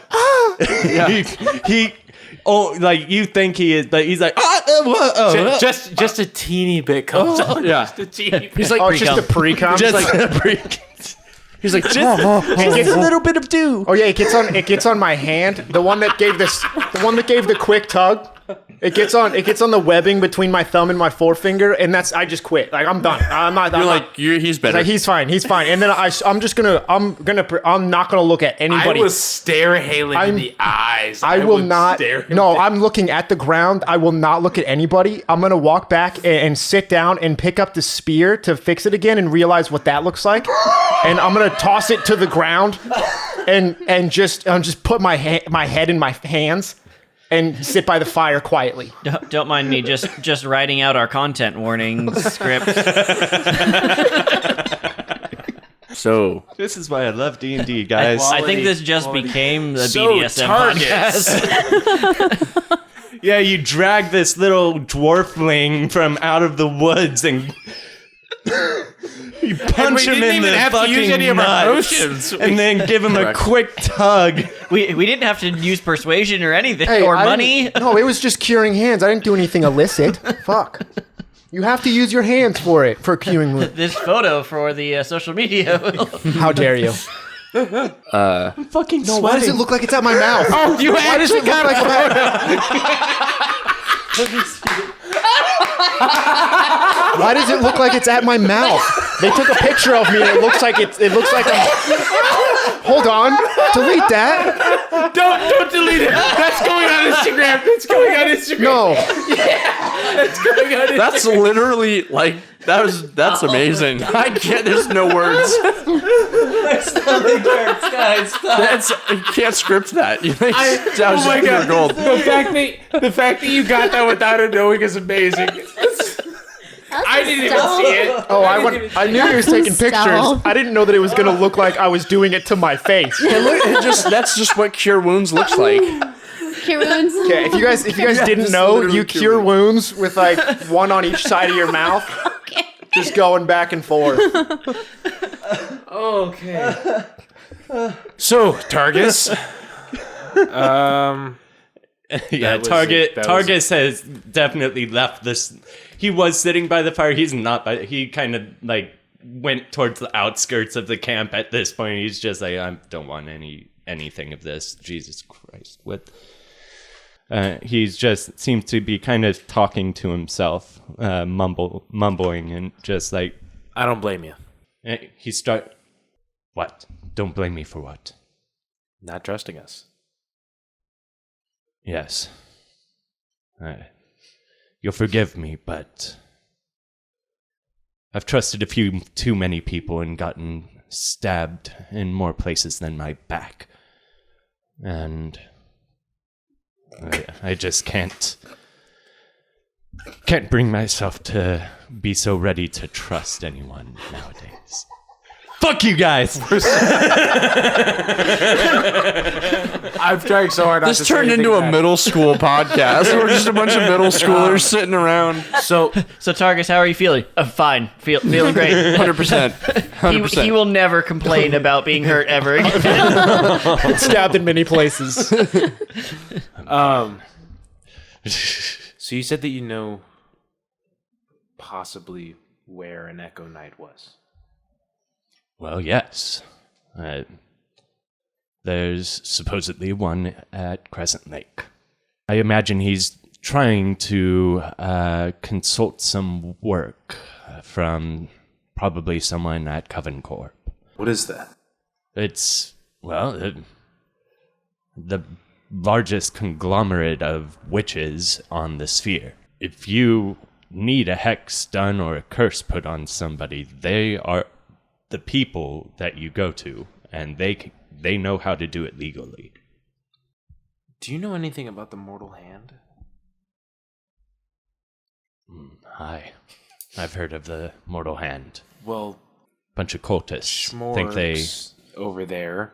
like you think he is, but he's like, Just a teeny bit comes out. Yeah. Just a teeny bit. He's like, Oh, it's just a pre-com? just he's like, just a little bit of dew. Oh yeah, it gets on my hand. The one that gave the quick tug. It gets on the webbing between my thumb and my forefinger, and I just quit. Like I'm done. he's better. Like he's fine. And then I'm not gonna look at I anybody. will stare Halen in the eyes. I will would not. stare him No, down. I'm looking at the ground. I will not look at anybody. I'm gonna walk back and sit down and pick up the spear to fix it again and realize what that looks like. And I'm gonna toss it to the ground and just put my head in my hands and sit by the fire quietly. Don't mind me just writing out our content warning script. So This is why I love D&D, guys. I think this just became the So BDSM podcast. Yeah, you drag this little dwarfling from out of the woods and you punch him didn't in even the have to use fucking any of our nuts, potions. and then give him a Correct. quick tug. We didn't have to use persuasion or anything Hey, or I money. didn't- No, it was just curing hands. I didn't do anything illicit. Fuck. You have to use your hands for curing. This photo for the social media. How dare you? Fucking No, why does it look like it's at my mouth? Oh, you Why does actually it look got like a I'm at... Why does it look like it's at my mouth? They took a picture of me and it looks like I'm... Hold on. Delete that. Don't delete it. That's going on Instagram. No. That's going on Instagram. That's literally like that's amazing. I can't. There's no words. That's you can't script that. That was pure gold. The fact that you got that without it knowing is amazing. I didn't even see it. Oh, I knew he was taking pictures. Stealth. I didn't know that it was going to look like I was doing it to my face. That's just what cure wounds looks like. Kiruns. Okay, if you guys didn't just know, literally you cure cure wounds with like one on each side of your mouth. Okay. Just going back and forth. Okay. So, Targus. Yeah, Targus has definitely left this. He was sitting by the fire. He's not, but he kind of like went towards the outskirts of the camp at this point. He's just like, I don't want anything of this. Jesus Christ. What? He's just seems to be kind of talking to himself, mumbling and just like, I don't blame you. What? Don't blame me for what? Not trusting us. Yes. You'll forgive me, but I've trusted a few too many people and gotten stabbed in more places than my back. And I just can't bring myself to be so ready to trust anyone nowadays. Fuck you guys! I've tried so hard not This to say turned anything into a back. middle school podcast. We're just a bunch of middle schoolers sitting around. So, Targus, how are you feeling? Fine. Feeling great. 100%. He will never complain about being hurt ever again. Stabbed in many places. so you said that you know possibly where an Echo Knight was. Well, yes. There's supposedly one at Crescent Lake. I imagine he's trying to consult some work from probably someone at Coven Corp. What is that? It's, well, the largest conglomerate of witches on the sphere. If you need a hex done or a curse put on somebody, they are the people that you go to, and they know how to do it legally. Do you know anything about the Mortal Hand? I've heard of the Mortal Hand. Well, Bunch of cultists think they... over there.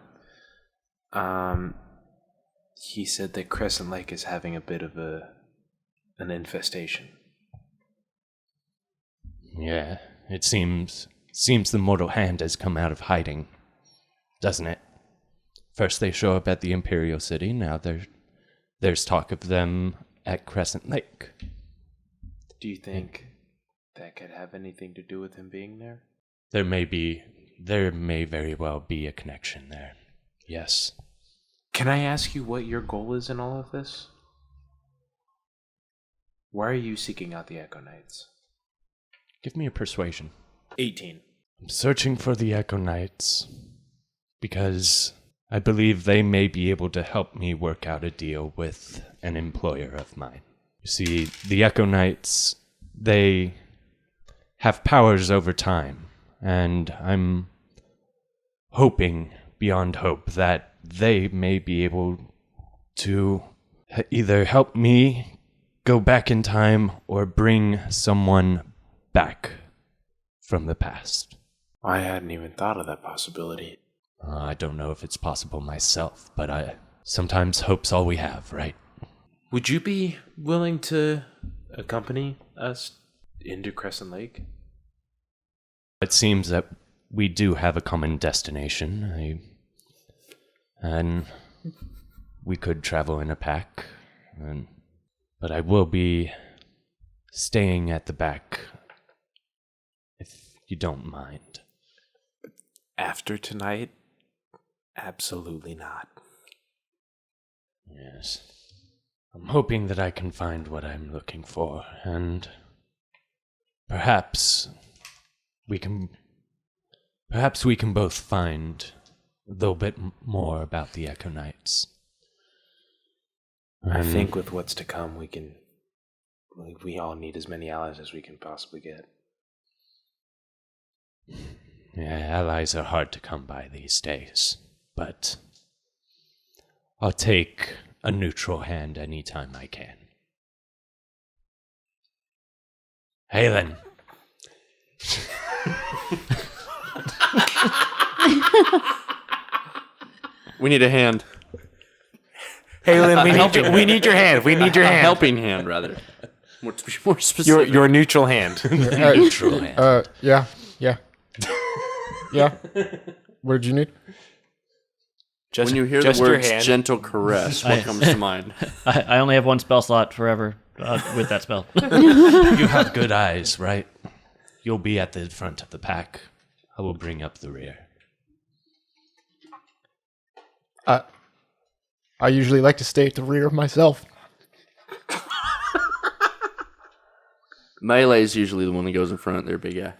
He said that Crescent Lake is having a bit of an infestation. Yeah, it seems the Mortal Hand has come out of hiding, doesn't it? First they show up at the Imperial City, now there's talk of them at Crescent Lake. Do you think that could have anything to do with him being there? There may very well be a connection there. Yes. Can I ask you what your goal is in all of this? Why are you seeking out the Echo Knights? Give me a persuasion. 18. I'm searching for the Echo Knights because I believe they may be able to help me work out a deal with an employer of mine. You see, the Echo Knights, they have powers over time, and I'm hoping beyond hope that they may be able to either help me go back in time or bring someone back from the past. I hadn't even thought of that possibility. I don't know if it's possible myself, but sometimes hope's all we have, right? Would you be willing to accompany us into Crescent Lake? It seems that we do have a common destination, and we could travel in a pack, but I will be staying at the back, if you don't mind. After tonight? Absolutely not. Yes. I'm hoping that I can find what I'm looking for, and perhaps we can both find a little bit more about the Echo Knights. I think with what's to come, we all need as many allies as we can possibly get. Yeah, allies are hard to come by these days, but I'll take a neutral hand anytime I can. Halen. We need a hand. Halen, we need your hand. We need your A hand. helping hand, rather. More specific. Your neutral hand. Neutral hand. Yeah. Yeah. What did you need? Just, When you hear just the your words hand. gentle caress, what comes to mind? I only have one spell slot forever with that spell. You have good eyes, right? You'll be at the front of the pack. I will bring up the rear. I usually like to stay at the rear of myself. Melee's usually the one that goes in front. They're a big guy.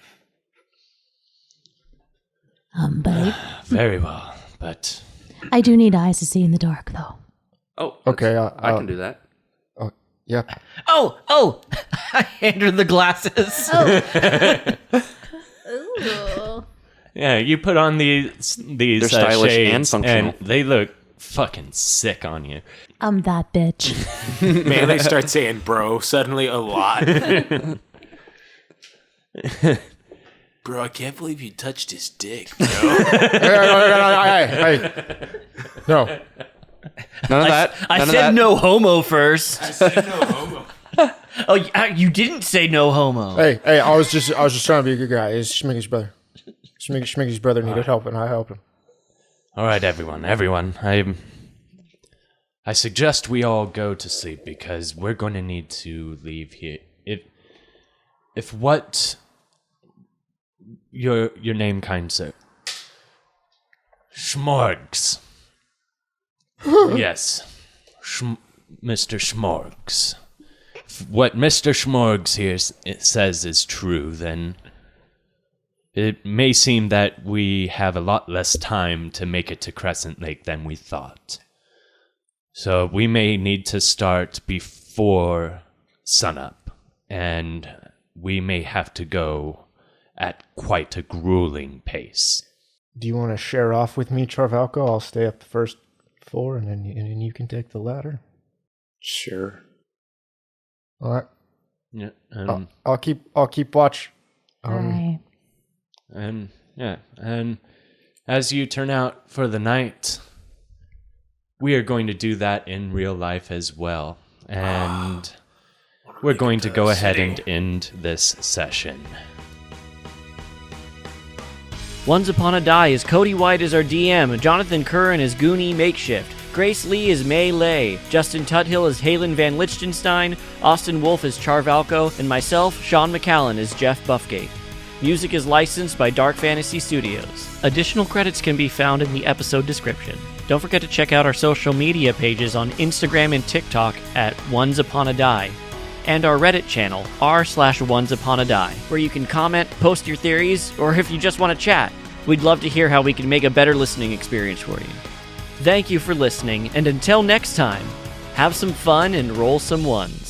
Babe, Very well, but I do need eyes to see in the dark, though. Oh, Okay. I can do that. Yeah. Oh! I hand her the glasses. Ooh. yeah, you put on these They're stylish and shades, functional. they look fucking sick on you. I'm that bitch. Man, they start saying bro suddenly a lot. Bro, I can't believe you touched his dick, bro. Hey. No. None of that. I None of said that. no homo first. Oh, you didn't say no homo. Hey, I was just trying to be a good guy. It's Schmiggy's brother. Schmiggy's brother needed help, and I helped him. All right, everyone. I suggest we all go to sleep because we're going to need to leave here. If what your name, kind sir, Schmorgs. Yes, Mr. Schmorgs. If what Mr. Schmorgs here says is true, then it may seem that we have a lot less time to make it to Crescent Lake than we thought. So we may need to start before sunup, and we may have to go at quite a grueling pace. Do you want to share off with me, Charvalko? I'll stay up the first floor, and then you can take the ladder. Sure. All right. Yeah, I'll keep watch. Right. and as you turn out for the night, we are going to do that in real life as well. And we're going to go ahead and end this session. Once Upon a Die is Cody White as our DM, Jonathan Curran as Goonie Makeshift, Grace Lee as May Lay, Justin Tuthill as Halen Van Lichtenstein, Austin Wolf as Charvalko, and myself, Sean McCallan, as Jeff Buffgate. Music is licensed by Dark Fantasy Studios. Additional credits can be found in the episode description. Don't forget to check out our social media pages on Instagram and TikTok at Once Upon a Die, and our Reddit channel, r/OnesUponADie, where you can comment, post your theories, or if you just want to chat. We'd love to hear how we can make a better listening experience for you. Thank you for listening, and until next time, have some fun and roll some ones.